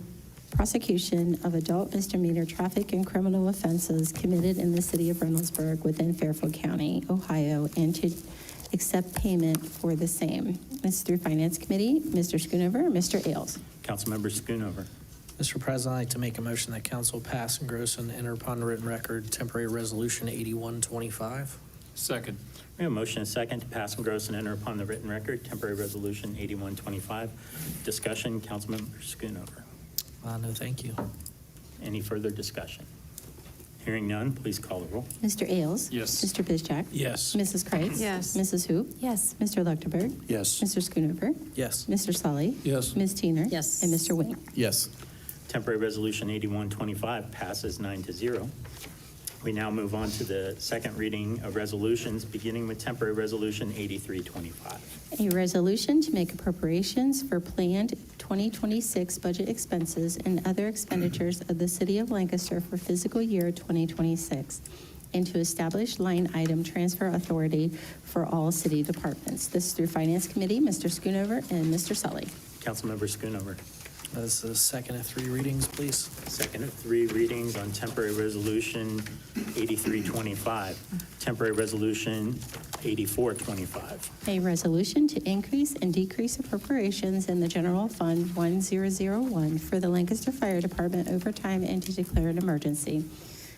prosecution of adult misdemeanor traffic and criminal offenses committed in the city of Reynoldsburg within Fairfield County, Ohio, and to accept payment for the same. This is through Finance Committee, Mr. Schoonover, Mr. Ailes. Councilmember Schoonover. Mr. President, I'd like to make a motion that council pass and gross and enter upon the written record temporary resolution 8125. Second. We have a motion and a second to pass from gross and enter upon the written record temporary resolution 8125. Discussion, Councilmember Schoonover. No, thank you. Any further discussion? Hearing none, please call the roll. Mr. Ailes. Yes. Mr. Bizjack. Yes. Mrs. Kreitz. Yes. Mrs. Hoop. Yes. Mr. Leuchtenberg. Yes. Mr. Schoonover. Yes. Mr. Sully. Yes. Ms. Tiener. Yes. And Mr. Wing. Yes. Temporary resolution 8125 passes 9-0. We now move on to the second reading of resolutions, beginning with temporary resolution 8325. A resolution to make appropriations for planned 2026 budget expenses and other expenditures of the City of Lancaster for fiscal year 2026, and to establish line item transfer authority for all city departments. This is through Finance Committee, Mr. Schoonover and Mr. Sully. Councilmember Schoonover. That's the second of three readings, please. Second of three readings on temporary resolution 8325. Temporary resolution 8425. A resolution to increase and decrease appropriations in the General Fund 1001 for the Lancaster Fire Department overtime and to declare an emergency.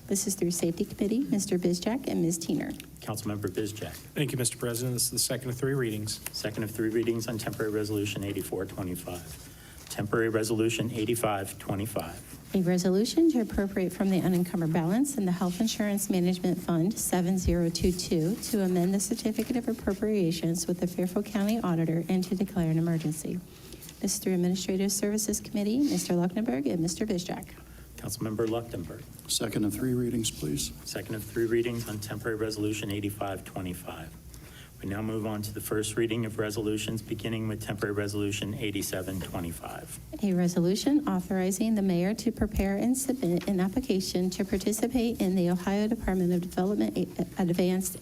This is through Safety Committee, Mr. Bizjack and Ms. Tiener. Councilmember Bizjack. Thank you, Mr. President. This is the second of three readings. Second of three readings on temporary resolution 8425. Temporary resolution 8525. A resolution to appropriate from the unencumbered balance in the Health Insurance Management Fund 7022 to amend the certificate of appropriations with the Fairfield County Auditor and to declare an emergency. This is through Administrative Services Committee, Mr. Leuchtenberg and Mr. Bizjack. Councilmember Leuchtenberg. Second of three readings, please. Second of three readings on temporary resolution 8525. We now move on to the first reading of resolutions, beginning with temporary resolution 8725. A resolution authorizing the mayor to prepare and submit an application to participate in the Ohio Department of Development Advanced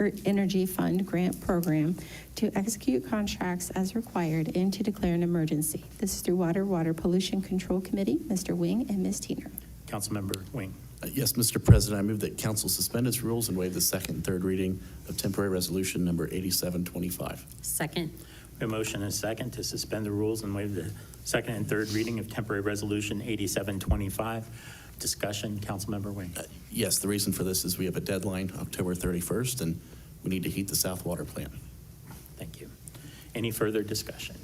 Energy Fund grant program to execute contracts as required and to declare an emergency. This is through Water Pollution Control Committee, Mr. Wing and Ms. Teener. Councilmember Wing. Yes, Mr. President, I move that council suspend its rules and waive the second and third reading of temporary resolution number 8725. Second. We have a motion and a second to suspend the rules and waive the second and third reading of temporary resolution 8725. Discussion, Councilmember Wing. Yes, the reason for this is we have a deadline, October 31st, and we need to heat the South Water plant. Thank you. Any further discussion?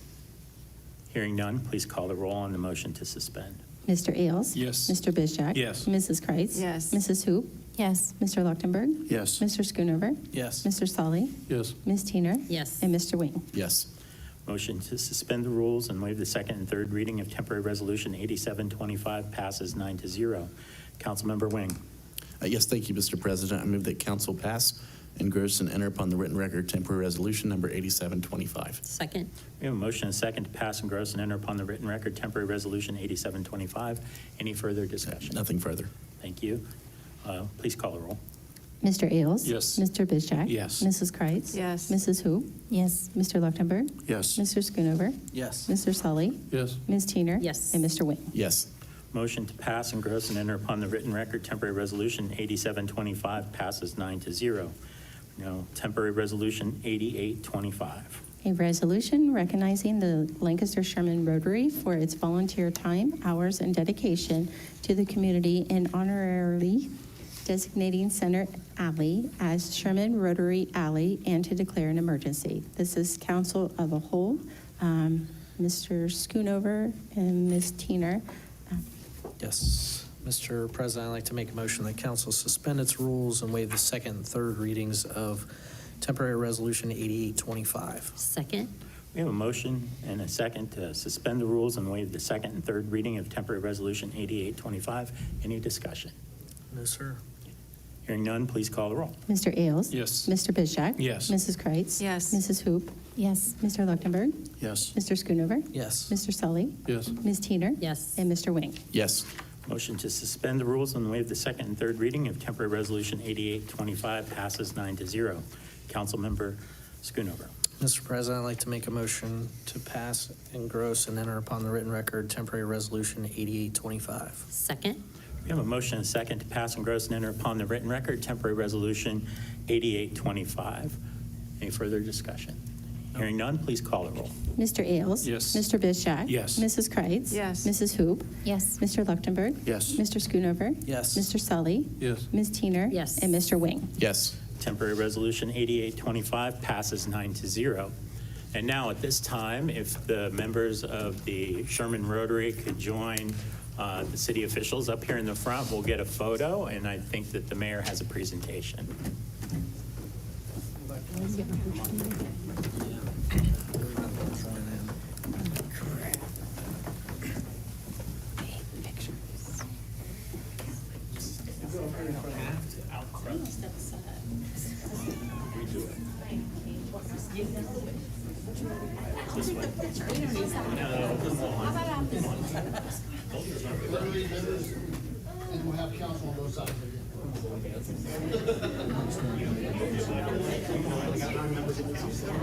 Hearing none, please call the roll on the motion to suspend. Mr. Ailes? Yes. Mr. Bizjack? Yes. Mrs. Kreitz? Yes. Mrs. Hoop? Yes. Mr. Leuchtenberg? Yes. Mr. Schoonover? Yes. Mr. Solly? Yes. Ms. Teener? Yes. And Mr. Wing. Yes. Motion to suspend the rules and waive the second and third reading of temporary resolution 8725 passes 9-0. Councilmember Wing. Yes, thank you, Mr. President. I move that council pass, engross, and enter upon the written record temporary resolution number 8725. Second. We have a motion and a second to pass, engross, and enter upon the written record temporary resolution 8725. Any further discussion? Nothing further. Thank you. Please call the roll. Mr. Ailes? Yes. Mr. Bizjack? Yes. Mrs. Kreitz? Yes. Mrs. Hoop? Yes. Mr. Leuchtenberg? Yes. Mr. Schoonover? Yes. Mr. Solly? Yes. Ms. Teener? Yes. And Mr. Wing. Yes. Motion to pass, engross, and enter upon the written record temporary resolution 8725 passes 9-0. Now, temporary resolution 8825. A resolution recognizing the Lancaster Sherman Rotary for its volunteer time, hours, and dedication to the community and honorarily designating Center Alley as Sherman Rotary Alley and to declare an emergency. This is council of a whole. Mr. Schoonover and Ms. Teener. Yes. Mr. President, I'd like to make a motion that council suspend its rules and waive the second and third readings of temporary resolution 8825. Second. We have a motion and a second to suspend the rules and waive the second and third reading of temporary resolution 8825. Any discussion? No, sir. Hearing none, please call the roll. Mr. Ailes? Yes. Mr. Bizjack? Yes. Mrs. Kreitz? Yes. Mrs. Hoop? Yes. Mr. Leuchtenberg? Yes. Mr. Schoonover? Yes. Mr. Sully? Yes. Ms. Teener? Yes. And Mr. Wing. Yes. Motion to suspend the rules and waive the second and third reading of temporary resolution 8825 passes 9-0. Councilmember Schoonover. Mr. President, I'd like to make a motion to pass, engross, and enter upon the written record temporary resolution 8825. Second. We have a motion and a second to pass, engross, and enter upon the written record temporary resolution 8825. Any further discussion? Hearing none, please call the roll. Mr. Ailes? Yes. Mr. Bizjack? Yes. Mrs. Kreitz? Yes. Mrs. Hoop? Yes. Mr. Leuchtenberg? Yes. Mr. Schoonover? Yes. Mr. Sully? Yes. Ms. Teener? Yes. And Mr. Wing. Yes. Temporary resolution 8825 passes 9-0. And now at this time, if the members of the Sherman Rotary could join the city officials up here in the front, we'll get a photo, and I think that the mayor has a presentation. And we'll have council on both sides again.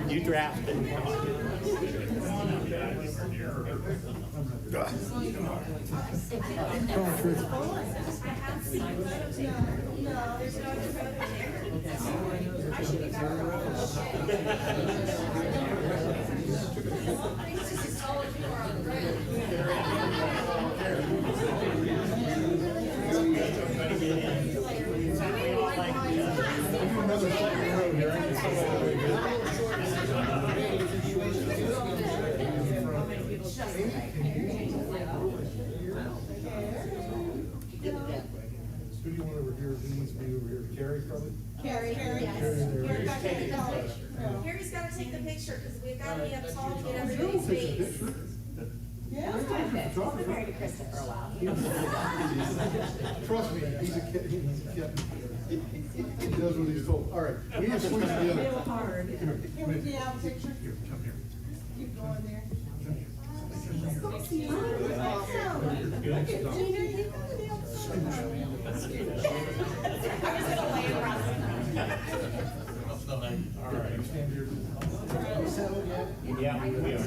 You drafted. Who do you want over here? Who needs to be over here? Carrie, probably? Carrie's got to take the picture because we've got to be up tall to get everybody's face. Yeah. I've been married to Krista for a while. Trust me, he's a kid. He does what he's told. All right, we need to switch the other. Real hard. Here, Can we have a picture? Here, come here. Keep going there. Yeah, we are.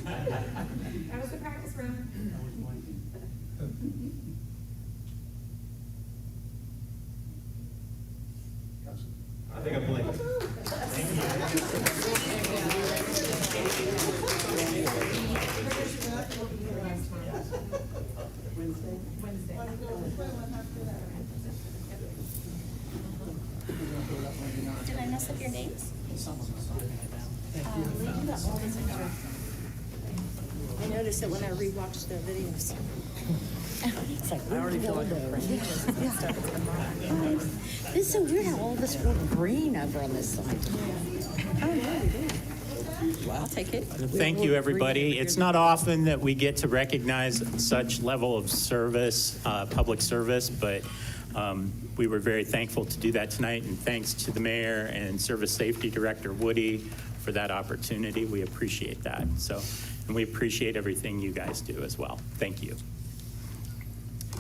That was the practice room. I think I blinked. Did I mess up your names? I noticed it when I rewatched the videos. It's like, I already feel like a friend. This is so weird how all this went green over on this side. Oh, yeah, I'll take it. Thank you, everybody. It's not often that we get to recognize such level of service, public service, but we were very thankful to do that tonight, and thanks to the mayor and Service Safety Director Woody for that opportunity. We appreciate that. And we appreciate everything you guys do as well. Thank you.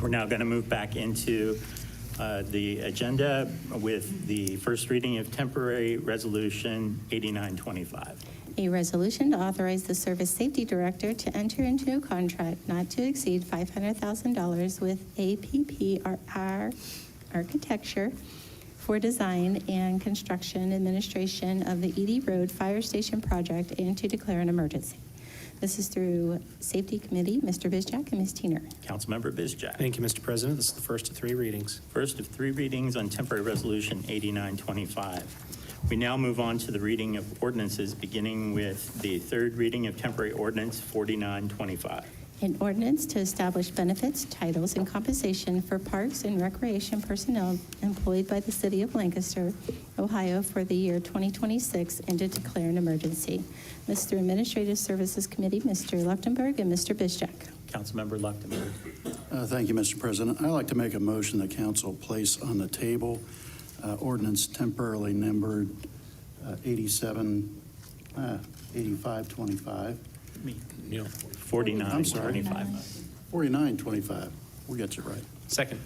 We're now going to move back into the agenda with the first reading of temporary resolution 8925. A resolution to authorize the Service Safety Director to enter into a contract not to exceed $500,000 with APPR Architecture for design and construction administration of the Edie Road Fire Station project and to declare an emergency. This is through Safety Committee, Mr. Bizjack and Ms. Teener. Councilmember Bizjack. Thank you, Mr. President. This is the first of three readings. First of three readings on temporary resolution 8925. We now move on to the reading of ordinances, beginning with the third reading of temporary ordinance 4925. An ordinance to establish benefits, titles, and compensation for parks and recreation personnel employed by the city of Lancaster, Ohio for the year 2026 and to declare an emergency. This is through Administrative Services Committee, Mr. Leuchtenberg and Mr. Bizjack. Councilmember Leuchtenberg. Thank you, Mr. President. I'd like to make a motion that council place on the table ordinance temporarily numbered 8525. Neil. 4925. 4925. We'll get you right. Second.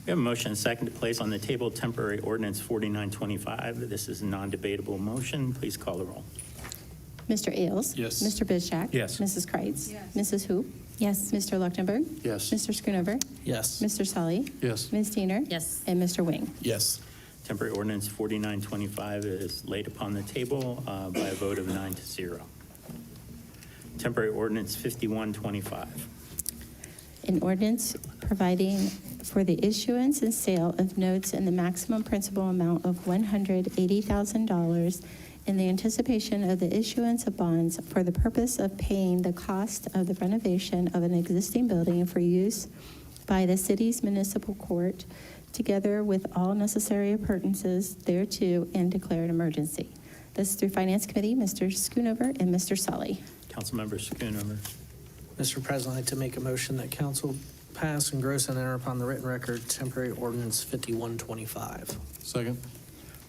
We have a motion and a second to place on the table temporary ordinance 4925. This is a non-debatable motion. Please call the roll. Mr. Ailes? Yes. Mr. Bizjack? Yes. Mrs. Kreitz? Yes. Mrs. Hoop? Yes. Mr. Leuchtenberg? Yes. Mr. Schoonover? Yes. Mr. Sully? Yes. Ms. Teener? Yes. And Mr. Wing? Yes. Temporary ordinance 4925 is laid upon the table by a vote of 9-0. Temporary ordinance 5125. An ordinance providing for the issuance and sale of notes in the maximum principal amount of $180,000 in the anticipation of the issuance of bonds for the purpose of paying the cost of the renovation of an existing building for use by the city's municipal court, together with all necessary appurtenances thereto, and declare an emergency. This is through Finance Committee, Mr. Schoonover and Mr. Sully. Councilmember Schoonover. Mr. President, I'd like to make a motion that council pass, engross, and enter upon the written record temporary ordinance 5125. Second.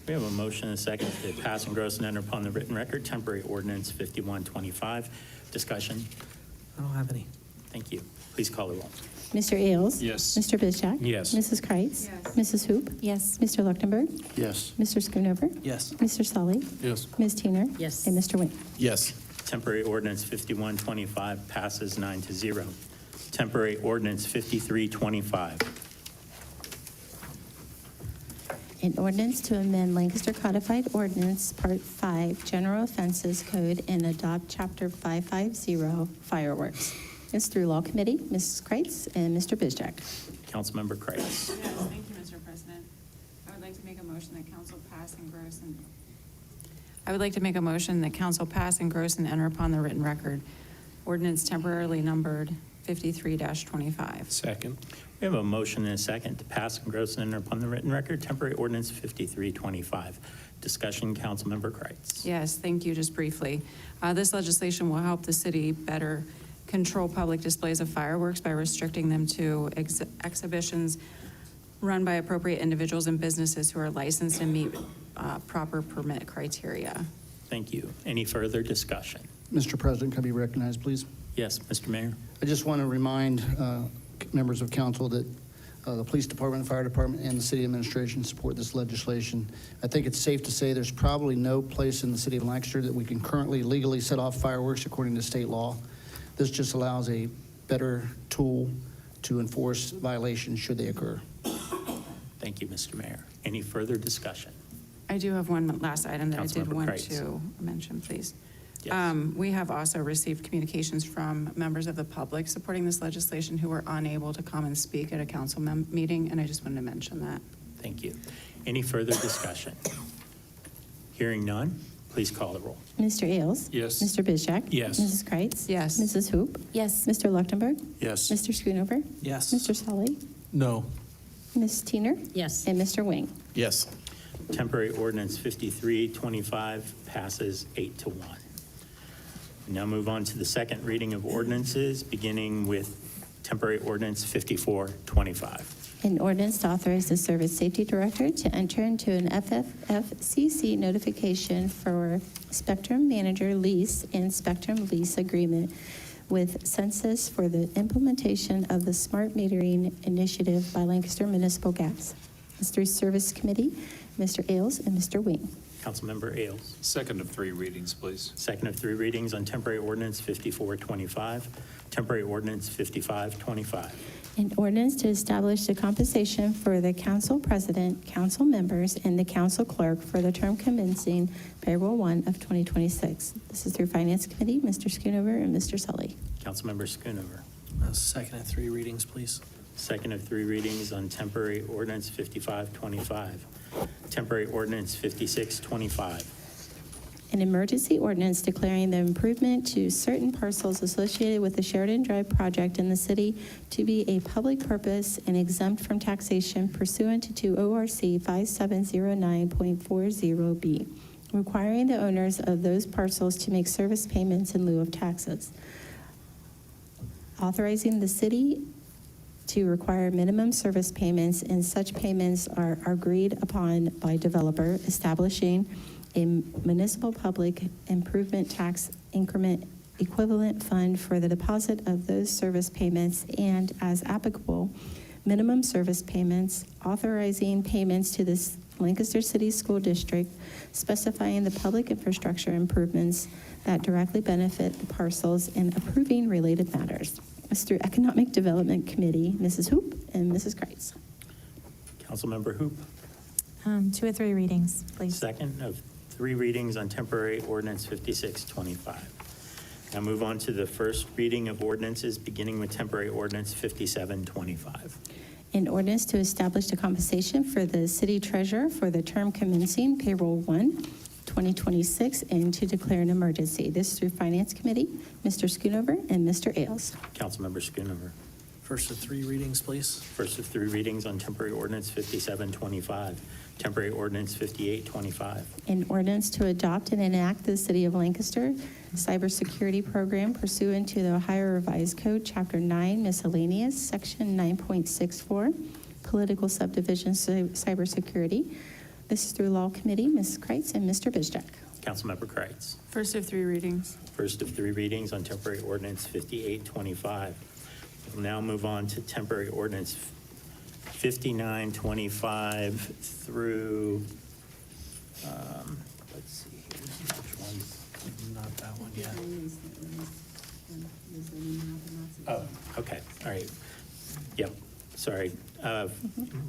We have a motion and a second to pass, engross, and enter upon the written record temporary ordinance 5125. Discussion. I don't have any. Thank you. Please call the roll. Mr. Ailes? Yes. Mr. Bizjack? Yes. Mrs. Kreitz? Yes. Mrs. Hoop? Yes. Mr. Leuchtenberg? Yes. Mr. Schoonover? Yes. Mr. Sully? Yes. Ms. Teener? Yes. And Mr. Wing? Yes. Temporary ordinance 5125 passes 9-0. Temporary ordinance 5325. An ordinance to amend Lancaster Codified Ordinance, Part 5, General Offenses Code, and adopt Chapter 550, Fireworks. It's through Law Committee, Mrs. Kreitz and Mr. Bizjack. Councilmember Kreitz. Yes, thank you, Mr. President. I would like to make a motion that council pass, engross, and enter upon the written record ordinance temporarily numbered 53-25. Second. We have a motion and a second to pass, engross, and enter upon the written record temporary ordinance 5325. Discussion, Councilmember Kreitz. Yes, thank you. Just briefly, this legislation will help the city better control public displays of fireworks by restricting them to exhibitions run by appropriate individuals and businesses who are licensed and meet proper permit criteria. Thank you. Any further discussion? Mr. President, can I be recognized, please? Yes, Mr. Mayor. I just want to remind members of council that the police department, fire department, and the city administration support this legislation. I think it's safe to say there's probably no place in the city of Lancaster that we can currently legally set off fireworks according to state law. This just allows a better tool to enforce violations should they occur. Thank you, Mr. Mayor. Any further discussion? I do have one last item that I did Councilmember want Kreitz. to mention, please. Yes. We have also received communications from members of the public supporting this legislation who were unable to come and speak at a council meeting, and I just wanted to mention that. Thank you. Any further discussion? Hearing none, please call the roll. Mr. Ailes? Yes. Mr. Bizjak? Yes. Mrs. Kreitz? Yes. Mrs. Hoop? Yes. Mr. Leuchtenberg? Yes. Mr. Schoonover? Yes. Mr. Sully? No. Ms. Teener? Yes. And Mr. Wing? Yes. Temporary ordinance 5325 passes 8-1. Now move on to the second reading of ordinances, beginning with temporary ordinance 5425. An ordinance to authorize the Service Safety Director to enter into an FFFCC notification for Spectrum Manager lease and Spectrum lease agreement with Census for the implementation of the Smart Metering Initiative by Lancaster Municipal Gas. It's through Service Committee, Mr. Ailes and Mr. Wing. Councilmember Ailes. Second of three readings, please. Second of three readings on temporary ordinance 5425, temporary ordinance 5525. An ordinance to establish the compensation for the council president, council members, and the council clerk for the term commencing payroll 1 of 2026. This is through Finance Committee, Mr. Schoonover and Mr. Sully. Councilmember Schoonover. Second of three readings, please. Second of three readings on temporary ordinance 5525, temporary ordinance 5625. An emergency ordinance declaring the improvement to certain parcels associated with the Sheridan Drive project in the city to be a public purpose and exempt from taxation pursuant to ORC 5709.40B, requiring the owners of those parcels to make service payments in lieu of taxes. Authorizing the city to require minimum service payments, and such payments are agreed upon by developer, establishing a municipal public improvement tax increment equivalent fund for the deposit of those service payments, and as applicable, minimum service payments, authorizing payments to the Lancaster City School District, specifying the public infrastructure improvements that directly benefit the parcels, and approving related matters. It's through Economic Development Committee, Mrs. Hoop and Mrs. Kreitz. Councilmember Hoop. 2 or 3 readings, please. Second of three readings on temporary ordinance 5625. Now move on to the first reading of ordinances, beginning with temporary ordinance 5725. An ordinance to establish the compensation for the city treasurer for the term commencing payroll 1, 2026, and to declare an emergency. This is through Finance Committee, Mr. Schoonover and Mr. Ailes. Councilmember Schoonover. First of three readings, please. First of three readings on temporary ordinance 5725, temporary ordinance 5825. An ordinance to adopt and enact the City of Lancaster cybersecurity program pursuant to the Ohio Revised Code, Chapter 9, Miscellaneous, Section 9.64, Political Subdivision Cybersecurity. This is through Law Committee, Ms. Kreitz and Mr. Bizjak. Councilmember Kreitz. First of three readings. First of three readings on temporary ordinance 5825. We'll now move on to temporary ordinance 5925 through, let's see here, which one's? Not that one yet. Oh, okay, all right. Yep, sorry.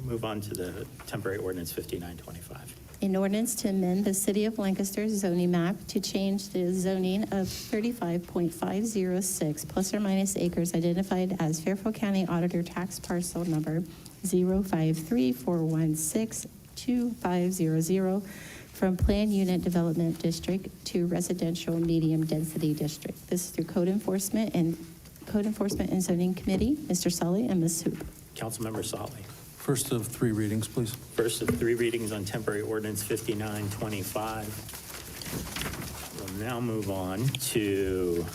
Move on to the temporary ordinance 5925. An ordinance to amend the City of Lancaster zoning map to change the zoning of 35.506 plus or minus acres identified as Fairfield County Auditor Tax Parcel Number 05341625500 from Planned Unit Development District to Residential Medium Density District. This is through Code Enforcement and Zoning Committee, Mr. Sully and Ms. Hoop. Councilmember Solly. First of three readings, please. First of three readings on temporary ordinance 5925. We'll now move on to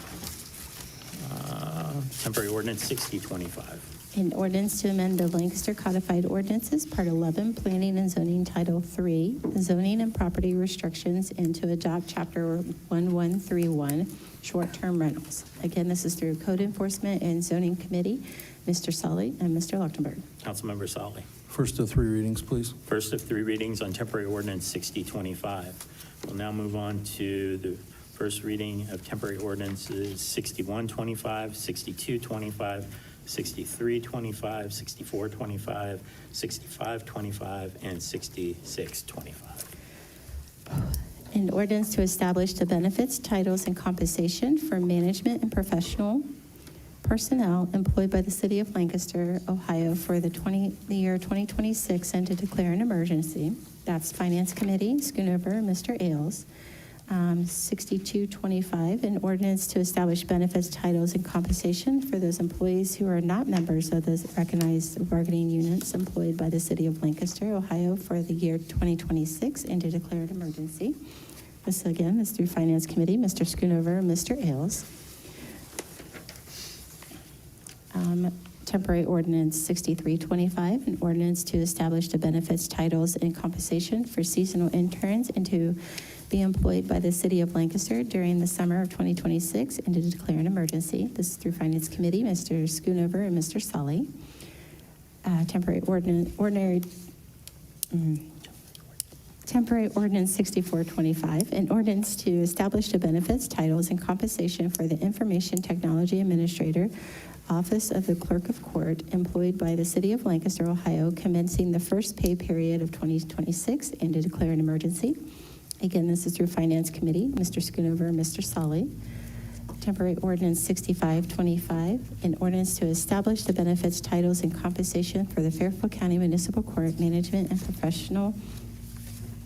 temporary ordinance 6025. An ordinance to amend the Lancaster Codified Ordinances, Part 11, Planning and Zoning, Title 3, Zoning and Property Restrictions, and to adopt Chapter 1131, Short-Term Rentals. Again, this is through Code Enforcement and Zoning Committee, Mr. Sully and Mr. Leuchtenberg. Councilmember Solly. First of 3 readings, please. First of 3 readings on temporary ordinance 6025. We'll now move on to the first reading of temporary ordinances 6125, 6225, 6325, 6425, 6525, and 6625. An ordinance to establish the benefits, titles, and compensation for management and professional personnel employed by the City of Lancaster, Ohio for the year 2026 and to declare an emergency. That's Finance Committee, Schoonover, Mr. Ailes. 6225, an ordinance to establish benefits, titles, and compensation for those employees who are not members of the recognized bargaining units employed by the City of Lancaster, Ohio for the year 2026 and to declare an emergency. This again is through Finance Committee, Mr. Schoonover and Mr. Ailes. Temporary ordinance 6325, an ordinance to establish the benefits, titles, and compensation for seasonal interns and to be employed by the City of Lancaster during the summer of 2026 and to declare an emergency. This is through Finance Committee, Mr. Schoonover and Mr. Sully. Temporary ordinance 6425, an ordinance to establish the benefits, titles, and compensation for the Information Technology Administrator, Office of the Clerk of Court, employed by the City of Lancaster, Ohio, commencing the first pay period of 2026 and to declare an emergency. Again, this is through Finance Committee, Mr. Schoonover and Mr. Sully. Temporary ordinance 6525, an ordinance to establish the benefits, titles, and compensation for the Fairfield County Municipal Court management and professional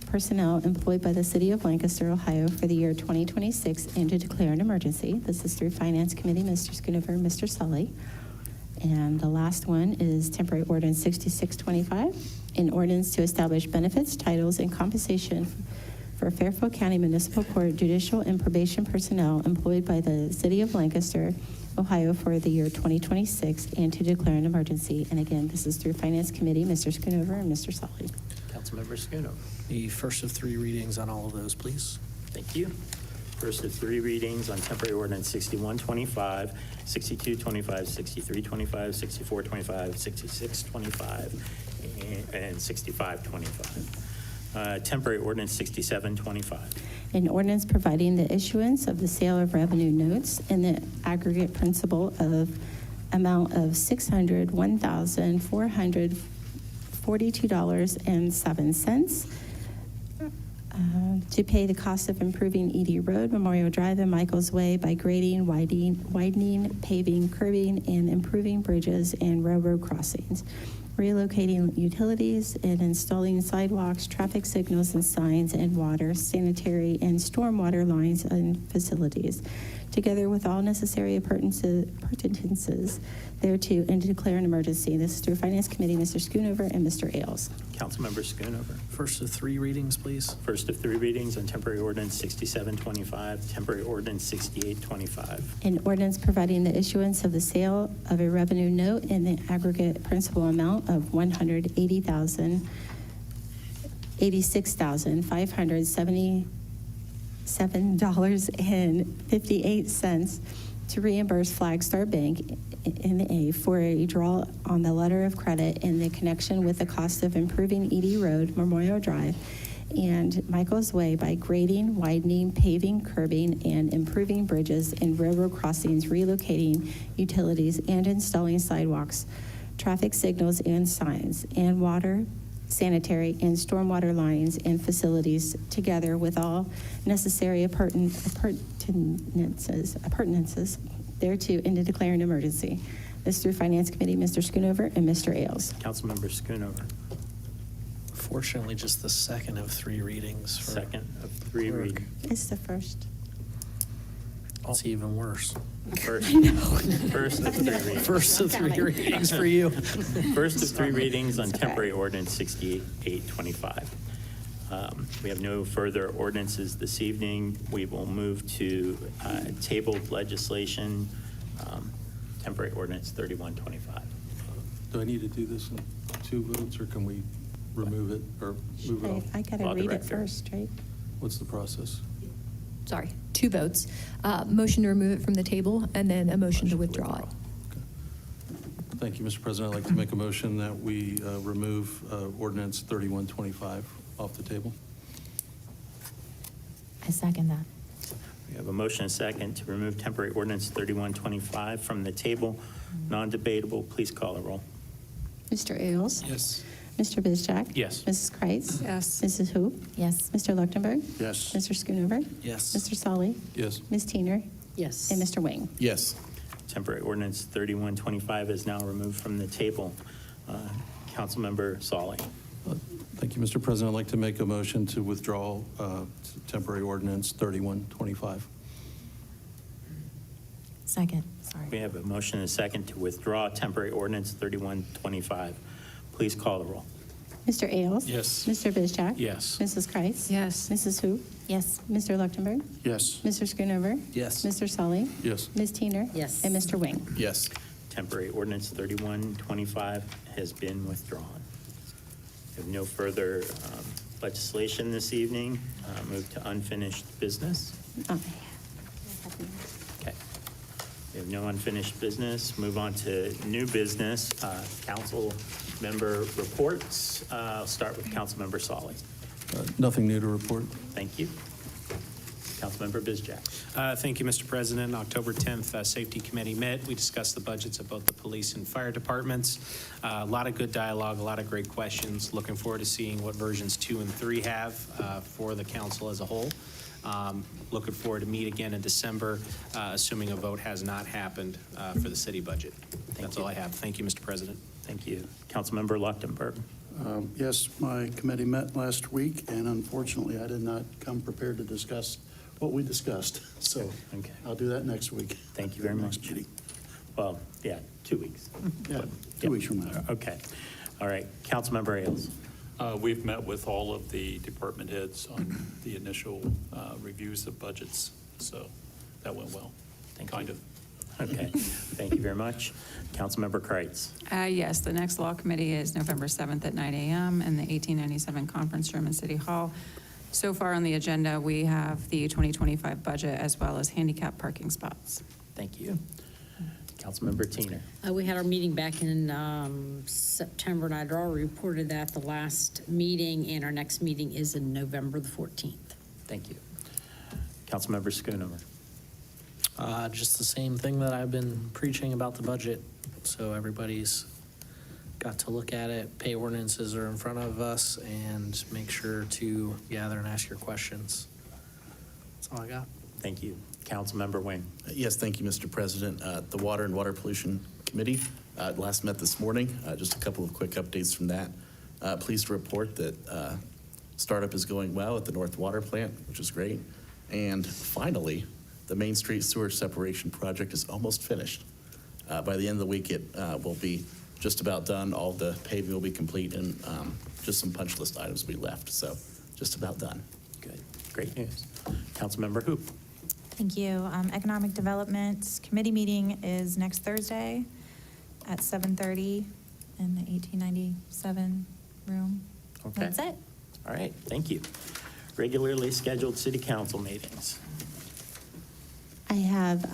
personnel employed by the City of Lancaster, Ohio for the year 2026 and to declare an emergency. This is through Finance Committee, Mr. Schoonover and Mr. Sully. And the last one is temporary ordinance 6625, an ordinance to establish benefits, titles, and compensation for Fairfield County Municipal Court judicial and probation personnel employed by the City of Lancaster, Ohio for the year 2026 and to declare an emergency. And again, this is through Finance Committee, Mr. Schoonover and Mr. Sully. Councilmember Schoonover. The first of 3 readings on all of those, please. Thank you. First of 3 readings on temporary ordinance 6125, 6225, 6325, 6425, 6625, and 6525. Temporary ordinance 6725. An ordinance providing the issuance of the sale of revenue notes in the aggregate principal of amount of $601,442.07 to pay the cost of improving Edie Road, Memorial Drive, and Michael's Way by grading, widening, paving, curbing, and improving bridges and railroad crossings, relocating utilities and installing sidewalks, traffic signals and signs, and water, sanitary, and stormwater lines and facilities, together with all necessary appurtenances thereto, and to declare an emergency. This is through Finance Committee, Mr. Schoonover and Mr. Ailes. Councilmember Schoonover. First of 3 readings, please. First of 3 readings on temporary ordinance 6725, temporary ordinance 6825. An ordinance providing the issuance of the sale of a revenue note in the aggregate principal amount of $186,577.58 to reimburse Flagstar Bank N.A. for a draw on the letter of credit in the connection with the cost of improving Edie Road, Memorial Drive, and Michael's Way by grading, widening, paving, curbing, and improving bridges and railroad crossings, relocating utilities, and installing sidewalks, traffic signals and signs, and water, sanitary, and stormwater lines and facilities, together with all necessary appurtenances thereto, and to declare an emergency. This through Finance Committee, Mr. Schoonover and Mr. Ailes. Councilmember Schoonover. Fortunately, just the second of 3 readings. For Second of 3 clerk. readings. It's the first. It's even worse. First of 3 readings. First of 3 readings for you. First of 3 readings on temporary ordinance 6825. We have no further ordinances this evening. We will move to tabled legislation temporary ordinance 3125. Do I need to do this in 2 votes, or can we remove it or move it off? I gotta Law read it Director. first, right? What's the process? Sorry, 2 votes. Motion to remove it from the table, and then a motion to withdraw it. Thank you, Mr. President. I'd like to make a motion that we remove ordinance 3125 off the table. I second that. We have a motion and a second to remove temporary ordinance 3125 from the table. Non-debatable, please call the roll. Mr. Ailes? Yes. Mr. Bizjack? Yes. Mrs. Kreitz? Yes. Mrs. Hoop? Yes. Mr. Leuchtenberg? Yes. Mr. Schoonover? Yes. Mr. Solly? Yes. Ms. Teener? Yes. And Mr. Wing? Yes. Temporary ordinance 3125 is now removed from the table. Councilmember Solly. Thank you, Mr. President. I'd like to make a motion to withdraw temporary ordinance 3125. Second, sorry. We have a motion and a second to withdraw temporary ordinance 3125. Please call the roll. Mr. Ailes? Yes. Mr. Bizjack? Yes. Mrs. Kreitz? Yes. Mrs. Hoop? Yes. Mr. Leuchtenberg? Yes. Mr. Schoonover? Yes. Mr. Solly? Yes. Ms. Teener? Yes. And Mr. Wing? Yes. Temporary ordinance 3125 has been withdrawn. We have no further legislation this evening. Move to unfinished business. Oh, Okay. We have no unfinished business. Move on to new business. Council member reports. I'll start with Councilmember Solly. Nothing new to report. Thank you. Councilmember Bizjack. Thank you, Mr. President. October 10th, Safety Committee met. We discussed the budgets of both the police and fire departments. A lot of good dialogue, a lot of great questions. Looking forward to seeing what versions 2 and 3 have for the council as a whole. Looking forward to meet again in December, assuming a vote has not happened for the city budget. That's all I have. Thank you, Mr. President. Thank you. Councilmember Leuchtenberg. Yes, my committee met last week, and unfortunately, I did not come prepared to discuss what we discussed. So Okay. I'll do that next week. Thank you very much. Next meeting. Well, yeah, 2 weeks. Yeah, 2 weeks from now. Okay. All right. Councilmember Ailes. We've met with all of the department heads on the initial reviews of budgets, so that went well. Kind of. Okay. Thank you very much. Councilmember Kreitz. Yes, the next law committee is November 7th at 9 a.m. in the 1897 conference room in City Hall. So far on the agenda, we have the 2025 budget as well as handicap parking spots. Thank you. Councilmember Teener. We had our meeting back in September, and I'd already reported that at the last meeting, and our next meeting is in November the 14th. Thank you. Councilmember Schoonover. Just the same thing that I've been preaching about the budget. So everybody's got to look at it. Pay ordinances are in front of us, and make sure to gather and ask your questions. That's all I got. Thank you. Councilmember Wing. Yes, thank you, Mr. President. The Water and Water Pollution Committee last met this morning. Just a couple of quick updates from that. Pleased to report that startup is going well at the North Water Plant, which is great. And finally, the Main Street Sewer Separation Project is almost finished. By the end of the week, it will be just about done. All the paving will be complete, and just some punch list items will be left. So just about done. Good. Great news. Councilmember Hoop. Thank you. Economic Development Committee meeting is next Thursday at 7:30 in the 1897 room. Okay. That's it. All right. Thank you. Regularly scheduled city council meetings. I have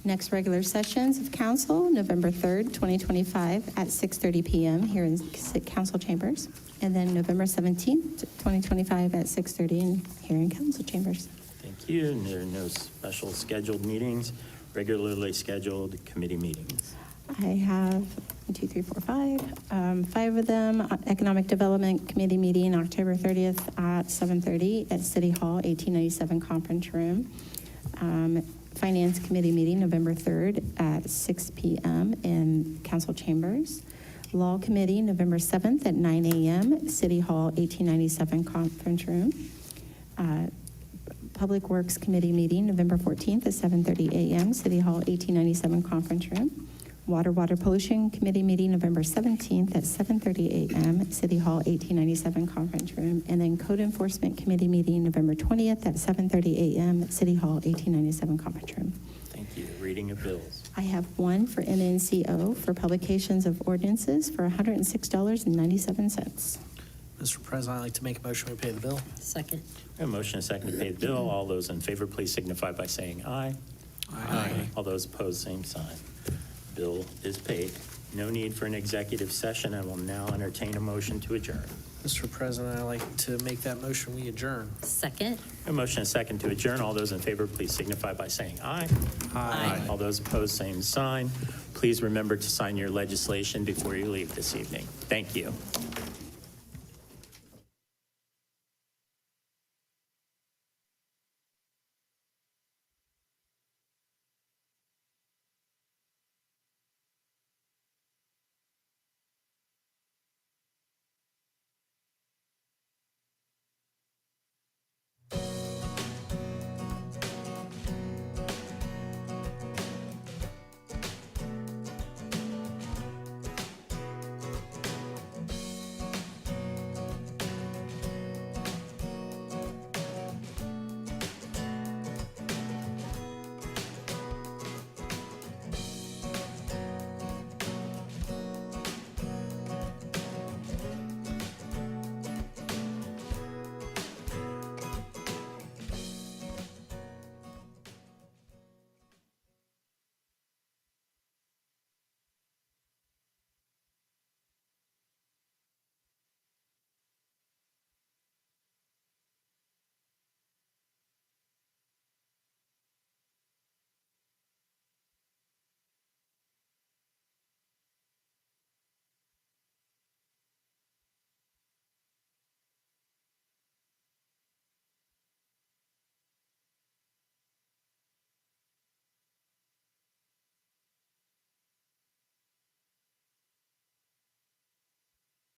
next regular sessions of council, November 3rd, 2025 at 6:30 p.m. here in council chambers. And then November 17th, 2025 at 6:30 here in council chambers. Thank you. And there are no special scheduled meetings, regularly scheduled committee meetings. I have 5 of them. Economic Development Committee meeting October 30th at 7:30 at City Hall, 1897 conference room. Finance Committee meeting November 3rd at 6 p.m. in council chambers. Law Committee November 7th at 9 a.m. City Hall, 1897 conference room. Public Works Committee meeting November 14th at 7:30 a.m. City Hall, 1897 conference room. Water Pollution Committee meeting November 17th at 7:30 a.m. City Hall, 1897 conference room. And then Code Enforcement Committee meeting November 20th at 7:30 a.m. City Hall, 1897 conference room. Thank you. Reading reading of bills. I have one for NNCO for publications of ordinances for $106.97. Mr. President, I'd like to make a motion we pay the bill. Second. We have a motion and a second to pay the bill. All those in favor, please signify by saying aye. Aye. All those opposed, same sign. Bill is paid. No need for an executive session. I will now entertain a motion to adjourn. Mr. President, I'd like to make that motion we adjourn. Second. A motion and a second to adjourn. All those in favor, please signify by saying aye. Aye. All those opposed, same sign. Please remember to sign your legislation before you leave this evening. Thank you.